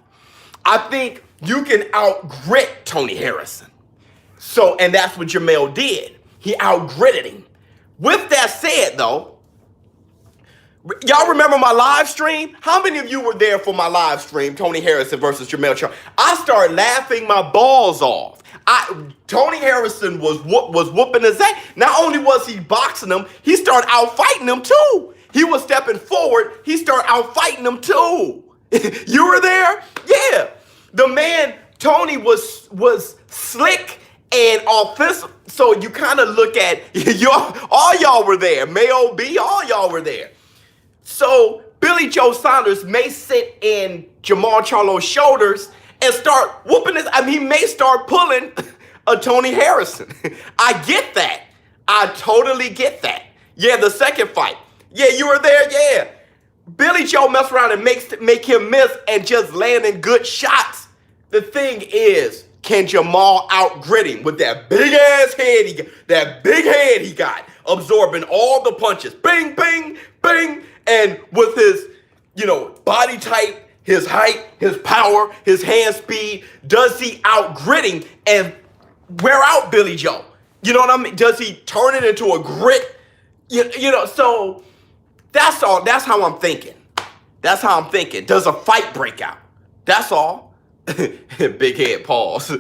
I think you can out-grit Tony Harrison. And that's what Jamel did. He out-gritted him. With that said, though, y'all remember my live stream? How many of you were there for my live stream, Tony Harrison versus Jamel Charlo? I started laughing my balls off. Tony Harrison was whooping his ass. Not only was he boxing him, he started out-fighting him, too. He was stepping forward. He started out-fighting him, too. You were there? Yeah. The man, Tony, was slick and offensive. So you kind of look at, all y'all were there. Mayo B, all y'all were there. So Billy Joe Saunders may sit in Jamal Charlo's shoulders and start whooping his, he may start pulling a Tony Harrison. I get that. I totally get that. Yeah, the second fight. Yeah, you were there, yeah. Billy Joe mess around and make him miss and just landing good shots. The thing is, can Jamal out-grit him with that big-ass head that big head he got, absorbing all the punches. Bing, bing, bing. And with his, body type, his height, his power, his hand speed, does he out-grit him and wear out Billy Joe? You know what I mean? Does he turn it into a grit? So that's all. That's how I'm thinking. That's how I'm thinking. Does a fight break out? That's all. Big head pause.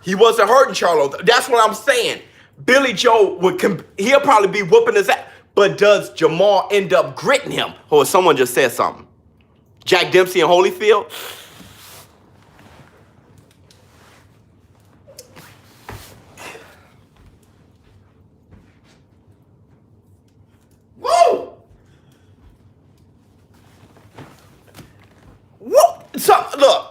He wasn't hurting Charlo. That's what I'm saying. Billy Joe he'll probably be whooping his ass. But does Jamal end up gritting him? Oh, someone just said something. Jack Dempsey and Holyfield? Whoa! Whoa! So, look.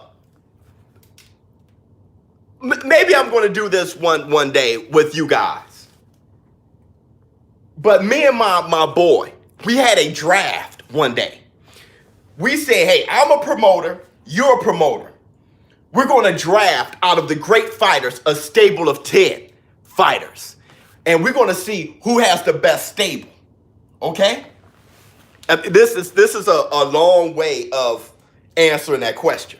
Maybe I'm going to do this one day with you guys. But me and my boy, we had a draft one day. We said, hey, I'm a promoter, you're a promoter. We're going to draft out of the great fighters a stable of 10 fighters. And we're going to see who has the best stable. Okay? This is a long way of answering that question.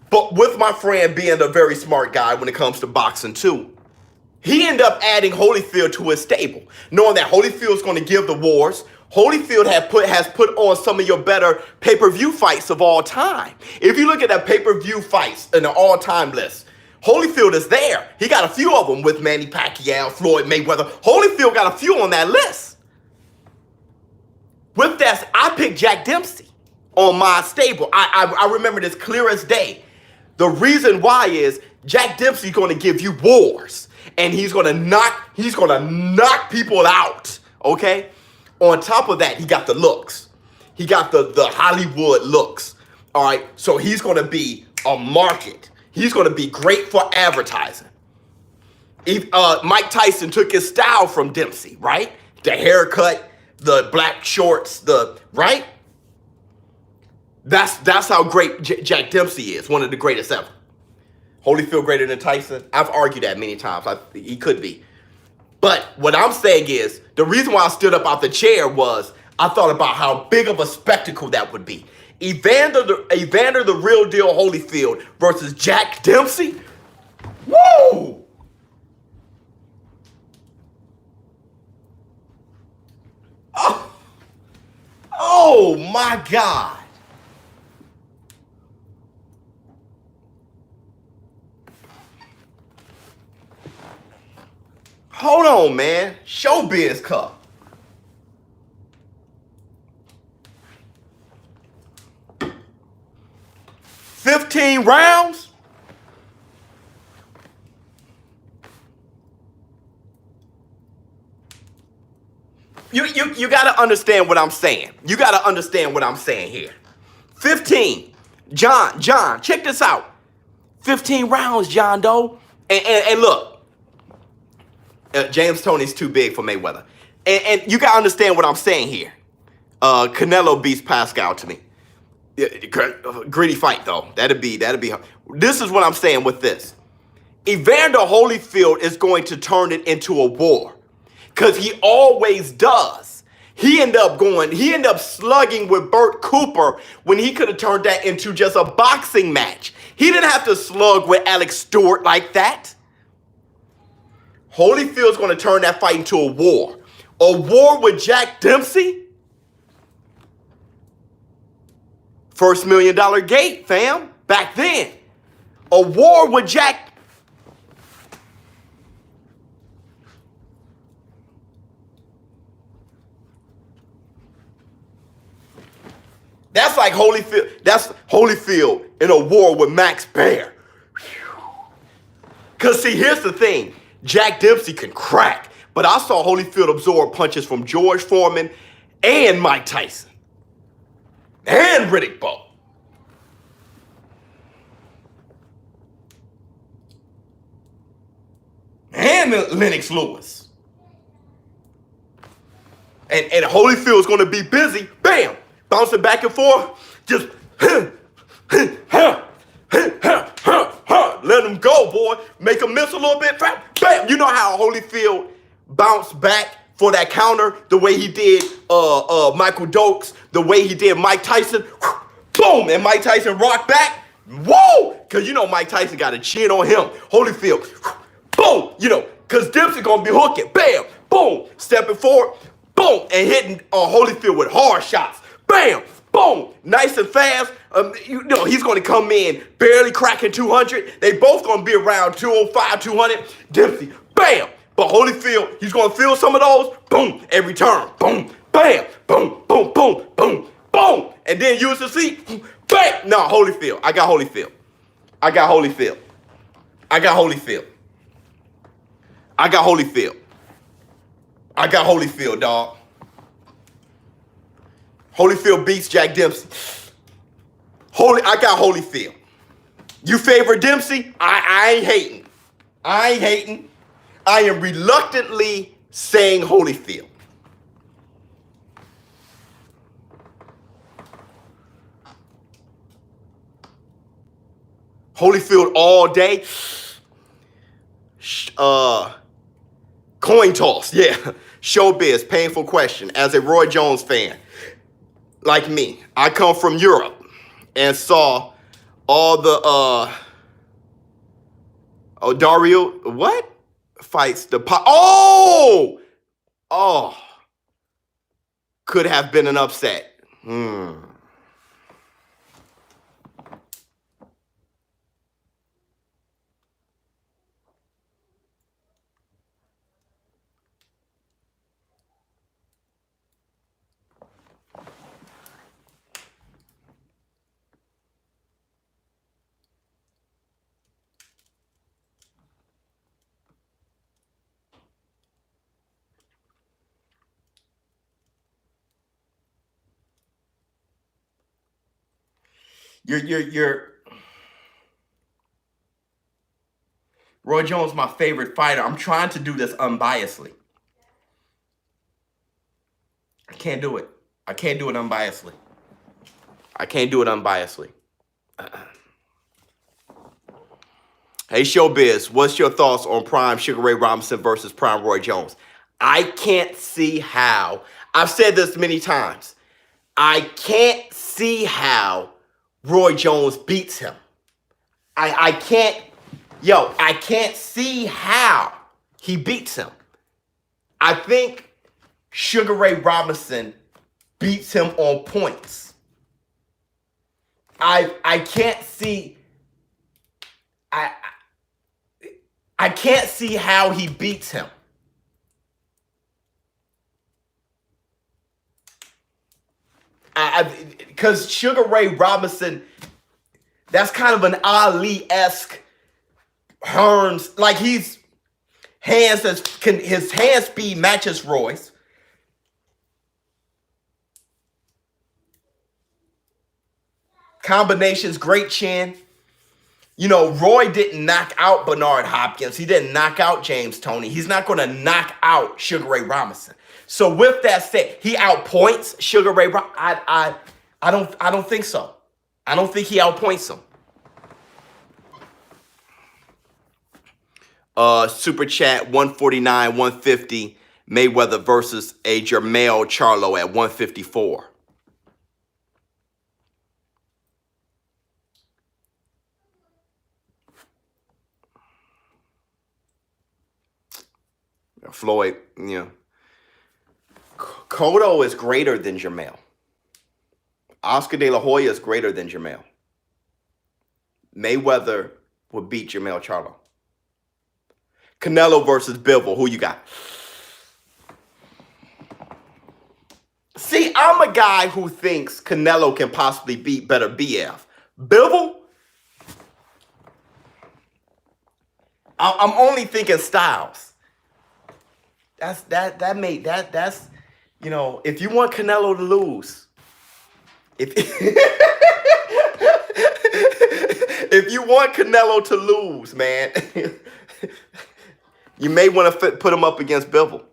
But with my friend being a very smart guy when it comes to boxing too, he ended up adding Holyfield to his stable, knowing that Holyfield's going to give the wars. Holyfield has put on some of your better pay-per-view fights of all time. If you look at the pay-per-view fights in the all-time list, Holyfield is there. He got a few of them with Manny Pacquiao, Floyd Mayweather. Holyfield got a few on that list. With that, I picked Jack Dempsey on my stable. I remember this clear as day. The reason why is Jack Dempsey's going to give you wars, and he's going to knock people out. Okay. On top of that, he got the looks. He got the Hollywood looks. All right. So he's going to be a market. He's going to be great for advertising. Mike Tyson took his style from Dempsey, right? The haircut, the black shorts, right? That's how great Jack Dempsey is, one of the greatest ever. Holyfield greater than Tyson? I've argued that many times. He could be. But what I'm saying is, the reason why I stood up out the chair was I thought about how big of a spectacle that would be. Evander the real deal Holyfield versus Jack Dempsey? Woo! Oh my God. Hold on, man. ShowBizz Cup. $15 rounds? You got to understand what I'm saying. You got to understand what I'm saying here. 15. John, check this out. 15 rounds, John Doe. And look. James Toney's too big for Mayweather. And you got to understand what I'm saying here. Canelo beats Pacquiao to me. Gritty fight, though. That'd be. This is what I'm saying with this. Evander Holyfield is going to turn it into a war. Because he always does. He ended up slugging with Burt Cooper when he could have turned that into just a boxing match. He didn't have to slug with Alex Stewart like that. Holyfield's going to turn that fight into a war. A war with Jack Dempsey? First $1 million gate, fam. Back then. A war with Jack. That's like Holyfield. That's Holyfield in a war with Max Baer. Because see, here's the thing. Jack Dempsey can crack, but I saw Holyfield absorb punches from George Foreman and Mike Tyson and Riddick Bowe. And and Lennox Lewis. And Holyfield's going to be busy. Bam! Bouncing back and forth. Just let him go, boy. Make him miss a little bit. Bam! You know how Holyfield bounced back for that counter the way he did Michael Dokes, the way he did Mike Tyson. Boom! And Mike Tyson rocked back. Whoa! Because you know Mike Tyson got a chin on him. Holyfield. Boom! You know, because Dempsey going to be hooking. Bam! Boom! Stepping forward. Boom! And hitting Holyfield with hard shots. Bam! Boom! Nice and fast. You know, he's going to come in barely cracking 200. They both going to be around 205, 200. Dempsey. Bam! But Holyfield, he's going to feel some of those. Boom! Every turn. Boom! Bam! Boom! Boom! Boom! Boom! Boom! And then use the seat. Bam! No, Holyfield. I got Holyfield. I got Holyfield. I got Holyfield. I got Holyfield. I got Holyfield, dog. Holyfield beats Jack Dempsey. I got Holyfield. You favor Dempsey? I ain't hating. I ain't hating. I am reluctantly saying Holyfield. Holyfield all day. Coin toss, yeah. ShowBizz, painful question. As a Roy Jones fan, like me, I come from Europe and saw all the Dario, what? Fights the could have been an upset. You're Roy Jones, my favorite fighter. I'm trying to do this unbiasedly. I can't do it. I can't do it unbiasedly. I can't do it unbiasedly. Hey, ShowBizz, what's your thoughts on Prime Sugar Ray Robinson versus Prime Roy Jones? I can't see how. I've said this many times. I can't see how Roy Jones beats him. I can't see how he beats him. I think Sugar Ray Robinson beats him on points. I can't see I can't see how he beats him. Because Sugar Ray Robinson, that's kind of an Ali-esque Hearns, like his hand speed matches Roy's. Combinations, great chin. You know, Roy didn't knock out Bernard Hopkins. He didn't knock out James Toney. He's not going to knock out Sugar Ray Robinson. So with that said, he outpoints Sugar Ray Robinson. I don't think so. I don't think he outpoints him. Super chat 149, 150. Mayweather versus a Jermell Charlo at 154. Floyd, you know. Cotto is greater than Jermell. Oscar De La Hoya is greater than Jermell. Mayweather would beat Jermell Charlo. Canelo versus Bivol. Who you got? See, I'm a guy who thinks Canelo can possibly beat better BF. Bivol? I'm only thinking styles. That's you know, if you want Canelo to lose, if you want Canelo to lose, man, You may want to put him up against Bivol.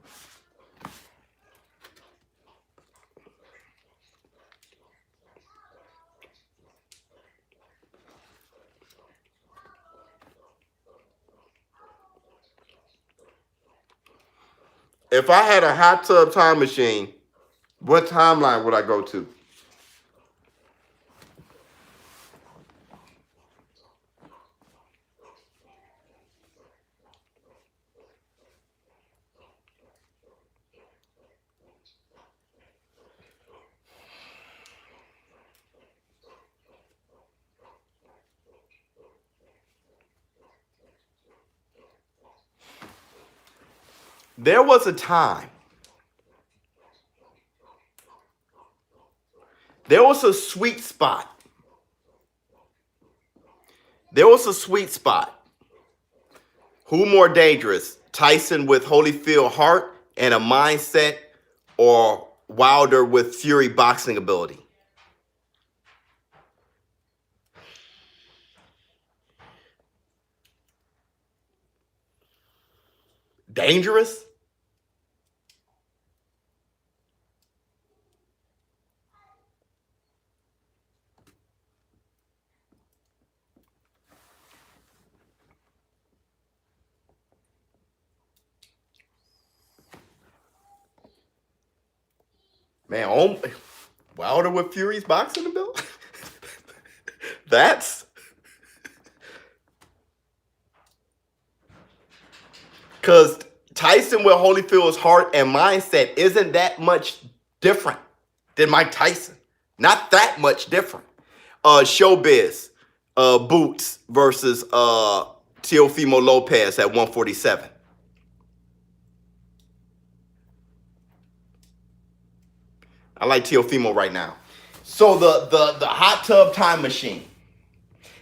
If I had a hot tub time machine, what timeline would I go to? There was a time. There was a sweet spot. There was a sweet spot. Who more dangerous? Tyson with Holyfield heart and a mindset, or Wilder with fury boxing ability? Dangerous? Man, Wilder with Fury's boxing ability? That's... Because Tyson with Holyfield's heart and mindset isn't that much different than Mike Tyson. Not that much different. ShowBizz, Bouts versus Teofimo Lopez at 147. I like Teofimo right now. So the hot tub time machine.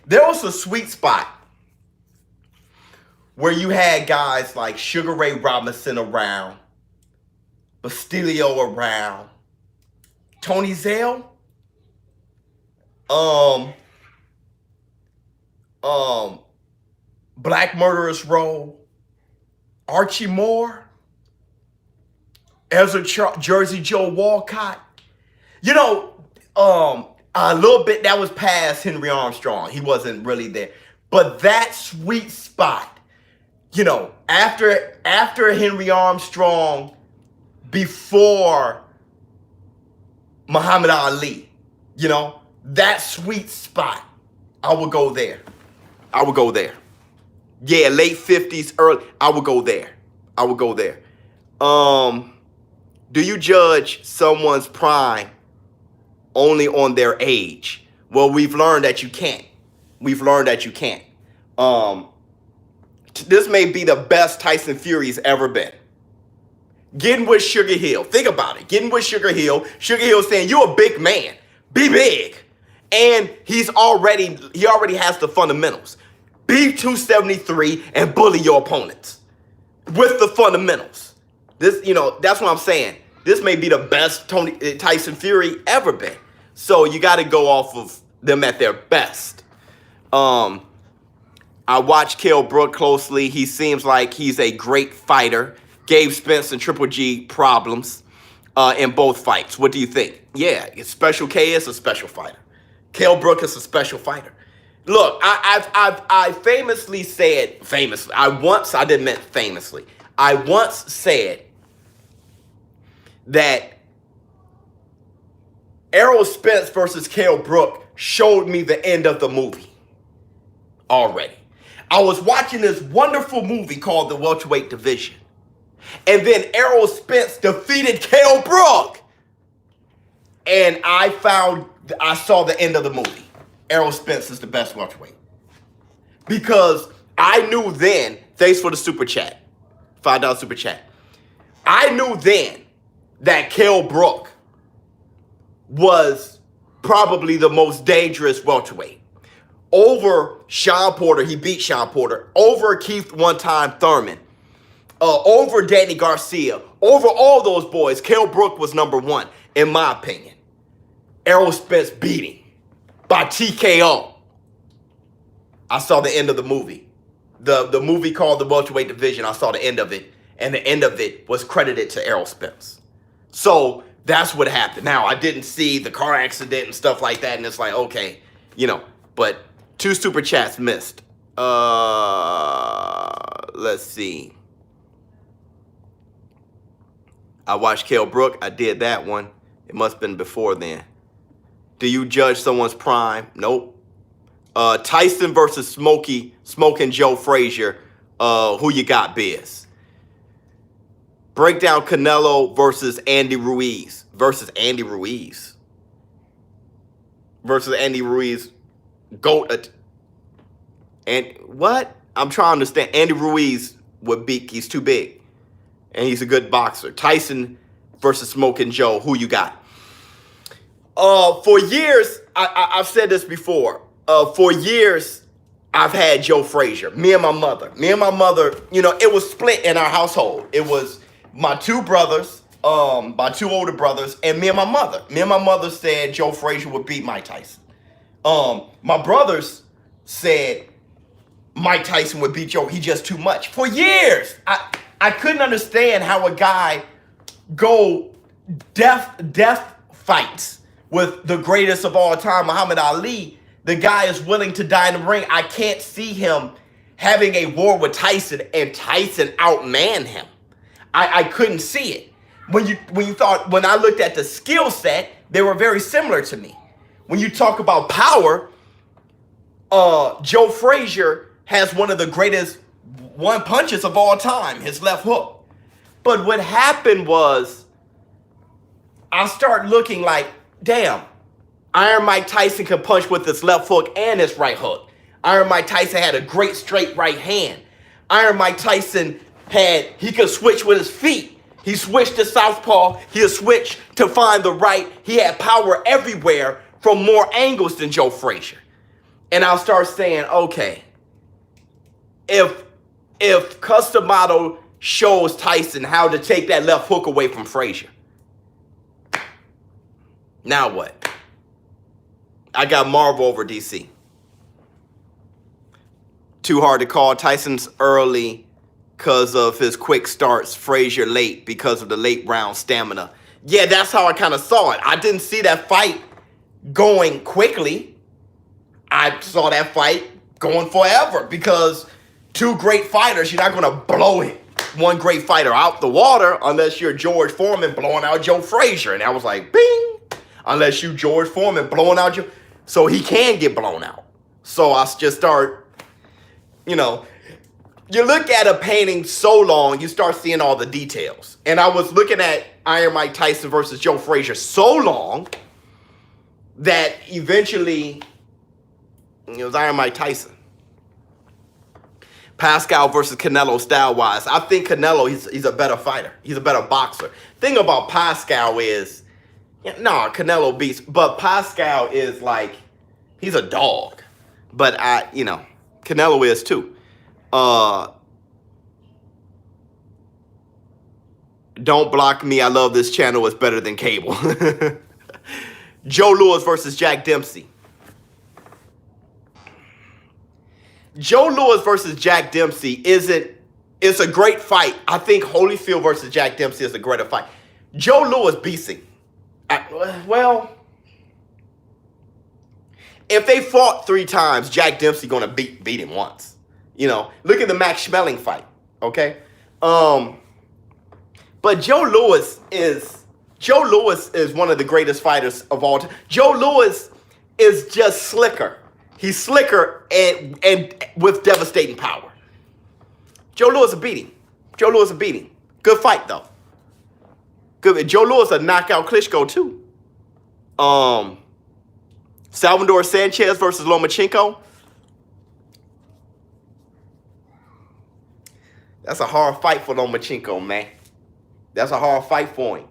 There was a sweet spot where you had guys like Sugar Ray Robinson around, Bastilio around, Tony Zale, Black Murderers Row, Archie Moore, Ezra Jersey Joe Walcott. You know, a little bit that was past Henry Armstrong. He wasn't really there. But that sweet spot, you know, after Henry Armstrong, before Muhammad Ali, you know, that sweet spot, I would go there. I would go there. Yeah, late 50s, early, I would go there. I would go there. Do you judge someone's prime only on their age? Well, we've learned that you can't. We've learned that you can't. This may be the best Tyson Fury's ever been. Getting with Sugar Hill. Think about it. Getting with Sugar Hill. Sugar Hill saying, you're a big man. Be big. And he already has the fundamentals. Be 273 and bully your opponents with the fundamentals. This, you know, that's what I'm saying. This may be the best Tyson Fury ever been. So you got to go off of them at their best. I watch Kell Brook closely. He seems like he's a great fighter. Gave Spence and Triple G problems in both fights. What do you think? Yeah, Special K is a special fighter. Kell Brook is a special fighter. Look, I famously said, I once said that Errol Spence versus Kell Brook showed me the end of the movie already. I was watching this wonderful movie called The Welterweight Division. And then Errol Spence defeated Kell Brook. And I saw the end of the movie. Errol Spence is the best welterweight. Because I knew then, thanks for the super chat, $5 super chat. I knew then that Kell Brook was probably the most dangerous welterweight. Over Sean Porter, he beat Sean Porter. Over Keith one-time Thurman. Over Danny Garcia. Over all those boys, Kell Brook was number one, in my opinion. Errol Spence beat him by TKO. I saw the end of the movie. the movie called The Welterweight Division. I saw the end of it, and the end of it was credited to Errol Spence. So that's what happened. Now, I didn't see the car accident and stuff like that, and it's like, okay, you know, but 2 super chats missed. Let's see. I watched Kell Brook. I did that one. It must have been before then. Do you judge someone's prime? Nope. Tyson versus Smoking Joe Frazier. Who you got, Biz? Breakdown Canelo versus Andy Ruiz. Versus Andy Ruiz. GOAT. And what? I'm trying to understand. Andy Ruiz would beat. He's too big. And he's a good boxer. Tyson versus Smoking Joe. Who you got? For years, I've said this before. For years, I've had Joe Frazier. Me and my mother, you know, it was split in our household. It was my 2 brothers, my 2 older brothers, and me and my mother. Me and my mother said Joe Frazier would beat Mike Tyson. My brothers said Mike Tyson would beat Joe. He just too much. For years, I couldn't understand how a guy go death fights with the greatest of all time, Muhammad Ali. The guy is willing to die in the ring. I can't see him having a war with Tyson and Tyson outman him. I couldn't see it. When I looked at the skill set, they were very similar to me. When you talk about power, Joe Frazier has one of the greatest one punches of all time, his left hook. But what happened was, I start looking like, damn, Iron Mike Tyson can punch with his left hook and his right hook. Iron Mike Tyson had a great straight right hand. Iron Mike Tyson he could switch with his feet. He switched to southpaw. He switched to find the right. He had power everywhere from more angles than Joe Frazier. And I'll start saying, okay, if Custom Model shows Tyson how to take that left hook away from Frazier, now what? I got Marvel over DC. Too hard to call. Tyson's early because of his quick starts. Frazier late because of the late round stamina. Yeah, that's how I kind of saw it. I didn't see that fight going quickly. I saw that fight going forever because 2 great fighters, you're not going to blow one great fighter out the water unless you're George Foreman blowing out Joe Frazier. And I was like, bing! Unless you George Foreman blowing out Joe. So he can get blown out. So I just start, you know, you look at a painting so long, you start seeing all the details. And I was looking at Iron Mike Tyson versus Joe Frazier so long that eventually it was Iron Mike Tyson. Pacquiao versus Canelo style-wise. I think Canelo, he's a better fighter. He's a better boxer. Thing about Pacquiao is, Canelo beats, but Pacquiao is like, he's a dog. But Canelo is too. Don't block me. I love this channel. It's better than cable. Joe Louis versus Jack Dempsey. Joe Louis versus Jack Dempsey it's a great fight. I think Holyfield versus Jack Dempsey is a greater fight. Joe Louis beats him. Well, if they fought 3 times, Jack Dempsey gonna beat him once. You know, look at the Max Schmeling fight. Okay, but Joe Louis is one of the greatest fighters of all time. Joe Louis is just slicker. He's slicker and with devastating power. Joe Louis will beat him. Good fight though. Good. Joe Louis will knock out Klitschko too. Salvador Sanchez versus Lomachenko. That's a hard fight for Lomachenko, man. That's a hard fight for him.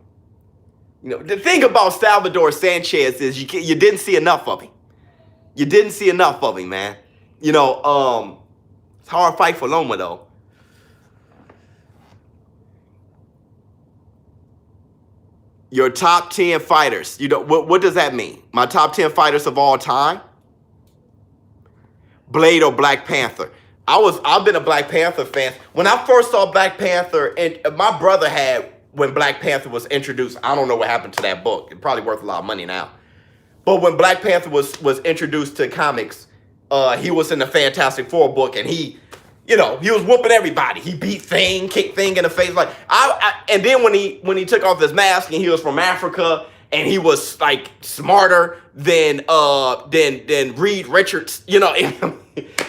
You know, the thing about Salvador Sanchez is you didn't see enough of him. You didn't see enough of him, man. You know, it's a hard fight for Loma, though. Your top 10 fighters. You know, what does that mean? My top 10 fighters of all time? Blade or Black Panther? I've been a Black Panther fan. When I first saw Black Panther, and my brother had when Black Panther was introduced. I don't know what happened to that book. It's probably worth a lot of money now. But when Black Panther was introduced to comics, he was in the Fantastic Four book, and he was whooping everybody. He beat Thing, kicked Thing in the face. Like and then when he took off his mask and he was from Africa and he was like smarter than Reed Richards. He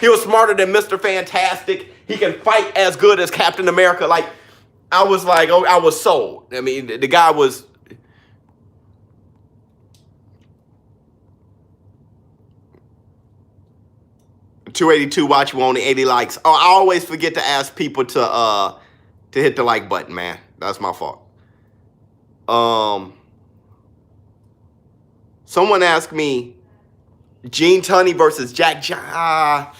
was smarter than Mr. Fantastic. He can fight as good as Captain America. Like I was like, oh, I was sold. I mean, the guy was. 282 watch with only 80 likes. Oh, I always forget to ask people to hit the like button, man. That's my fault. Someone asked me Gene Tunney versus Jack Johnson.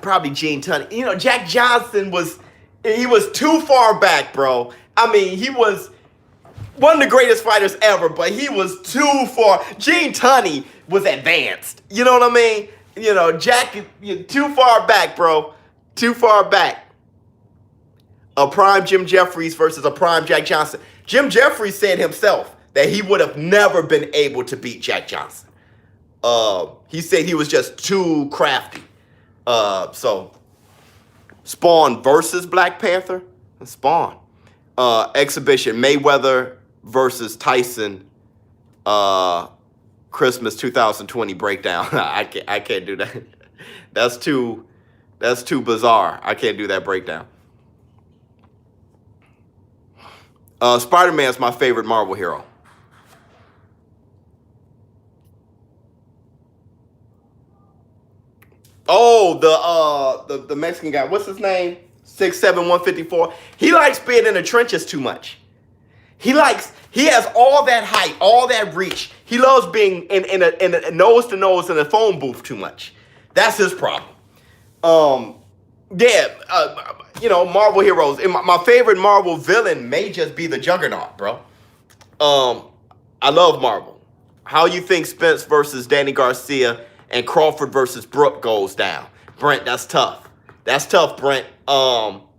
Probably Gene Tunney. Jack Johnson was too far back, bro. I mean, he was one of the greatest fighters ever, but he was too far. Gene Tunney was advanced. You know what I mean? Jack, you're too far back, bro. Too far back. A prime Jim Jeffries versus a prime Jack Johnson. Jim Jeffries said himself that he would have never been able to beat Jack Johnson. He said he was just too crafty. So, Spawn versus Black Panther. Spawn. Exhibition Mayweather versus Tyson. Christmas 2020 breakdown. I can't do that. That's too bizarre. I can't do that breakdown. Spider-Man's my favorite Marvel hero. Oh, the Mexican guy. What's his name? 6'7", 154. He likes being in the trenches too much. He has all that height, all that reach. He loves being in a nose to nose in a phone booth too much. That's his problem. Marvel heroes. And my favorite Marvel villain may just be the Juggernaut, bro. I love Marvel. How you think Spence versus Danny Garcia and Crawford versus Brooke goes down? Brent, that's tough. That's tough, Brent. Kell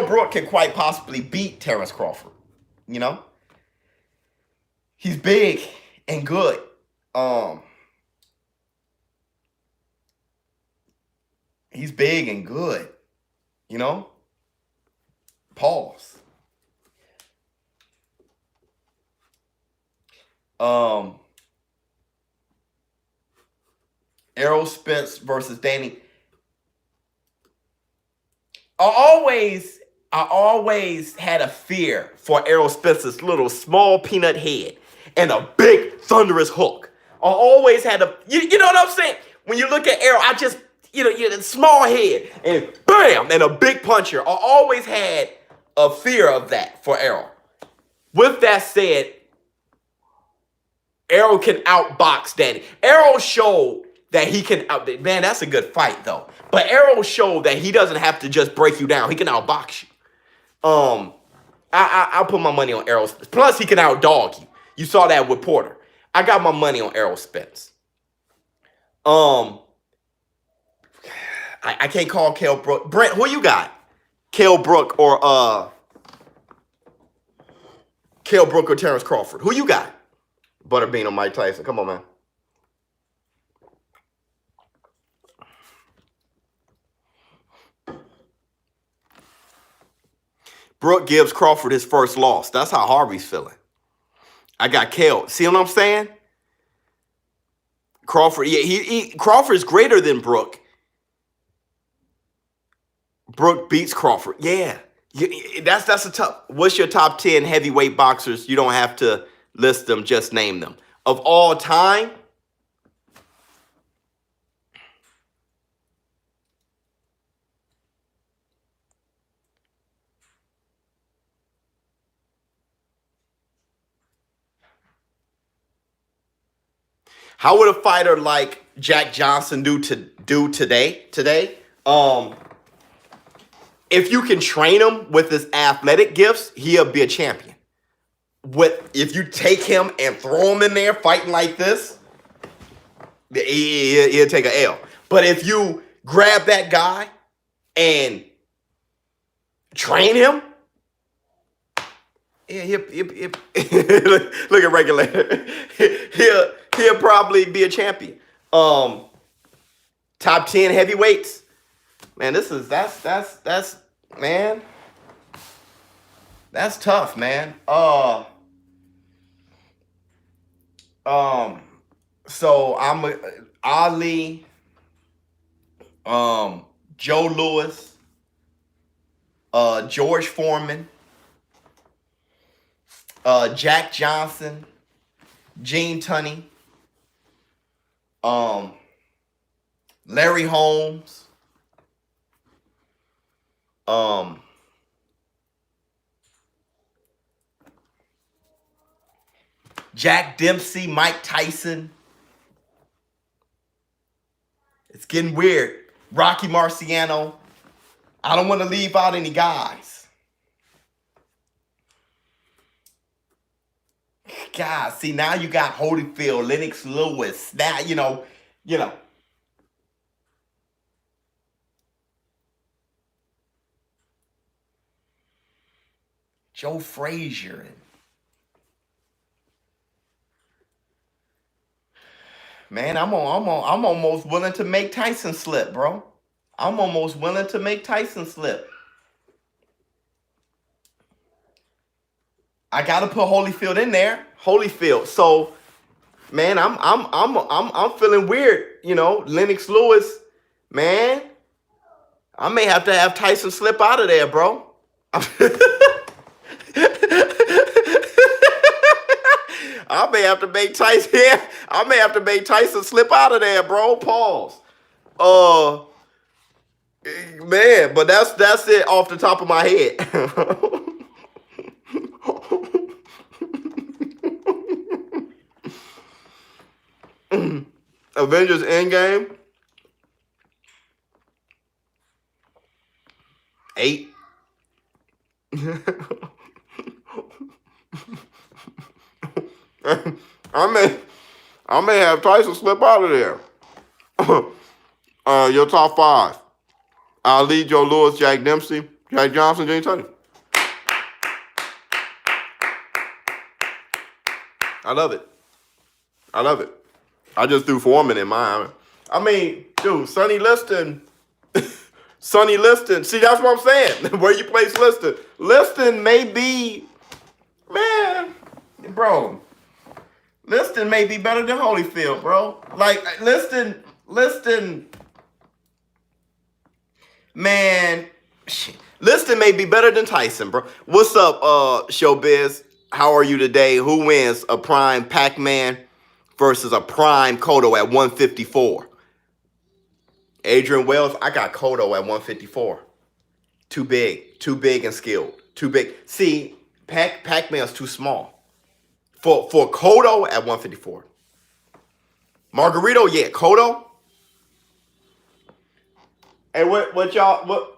Brook can quite possibly beat Terrence Crawford. He's big and good. He's big and good. Pause. Errol Spence versus Danny. I always had a fear for Errol Spence's little small peanut head and a big thunderous hook. I always had you know what I'm saying? When you look at Errol, I just, small head and bam, and a big puncher. I always had a fear of that for Errol. With that said, Errol can outbox Danny. Errol showed that he can man, that's a good fight though. But Errol showed that he doesn't have to just break you down. He can outbox you. I'll put my money on Errol Spence. Plus, he can outdog you. You saw that with Porter. I got my money on Errol Spence. I can't call Kell Brook. Brent, who you got? Kell Brook or Terrence Crawford? Who you got? Butterbean or Mike Tyson? Come on, man. Brooke gives Crawford his first loss. That's how Harvey's feeling. I got Kell. See what I'm saying? Crawford, yeah, Crawford's greater than Brooke. Brooke beats Crawford. Yeah. That's a tough. What's your top 10 heavyweight boxers? You don't have to list them, just name them. Of all time? How would a fighter like Jack Johnson do today? If you can train him with his athletic gifts, he'll be a champion. If you take him and throw him in there fighting like this, he'll take an L. But if you grab that guy and train him, yeah, look at Regulator. He'll probably be a champion. Top 10 heavyweights. Man, that's man. That's tough, man. So I'm Ali, Joe Louis, George Foreman, Jack Johnson, Gene Tunney, Larry Holmes, Jack Dempsey, Mike Tyson. It's getting weird. Rocky Marciano. I don't want to leave out any guys. God, see, now you got Holyfield, Lennox Lewis. Now, you know. Joe Frazier. Man, I'm almost willing to make Tyson slip, bro. I'm almost willing to make Tyson slip. I gotta put Holyfield in there. Holyfield. So, man, I'm feeling weird. You know, Lennox Lewis, man. I may have to have Tyson slip out of there, bro. I may have to make Tyson. Yeah, I may have to make Tyson slip out of there, bro. Pause. Man, but that's it off the top of my head. Avengers Endgame. 8. I may have Tyson slip out of there. Your top 5. Ali, Joe Louis, Jack Dempsey, Jack Johnson, Gene Tunney. I love it. I just threw Foreman in mine. I mean, dude, Sonny Liston. See, that's what I'm saying. Where you place Liston. Liston may be, man, bro. Liston may be better than Holyfield, bro. Like, Liston, man, Liston may be better than Tyson, bro. What's up, ShowBizz? How are you today? Who wins, a prime Pac-Man versus a prime Cotto at 154? Adrian Wells, I got Cotto at 154. Too big and skilled. Too big. See, Pac-Man's too small. For Cotto at 154. Margarito, yeah, Cotto. Hey, what y'all,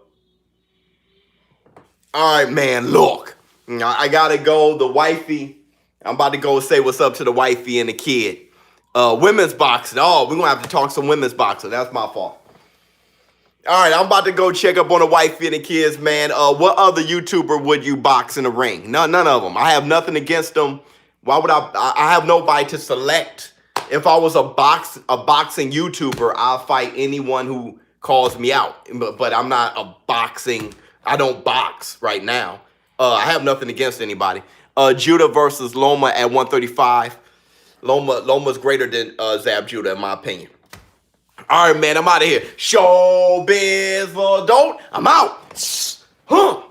All right, man, look. I gotta go, the wifey. I'm about to go say what's up to the wifey and the kid. Women's boxing. Oh, we're gonna have to talk some women's boxing. That's my fault. All right, I'm about to go check up on the wifey and the kids, man. What other YouTuber would you box in the ring? None of them. I have nothing against them. Why would I have nobody to select. If I was a boxing YouTuber, I'll fight anyone who calls me out. But I'm not a boxing. I don't box right now. I have nothing against anybody. Judah versus Loma at 135. Loma's greater than Zab Judah, in my opinion. All right, man, I'm out of here. ShowBizz, don't. I'm out. Huh.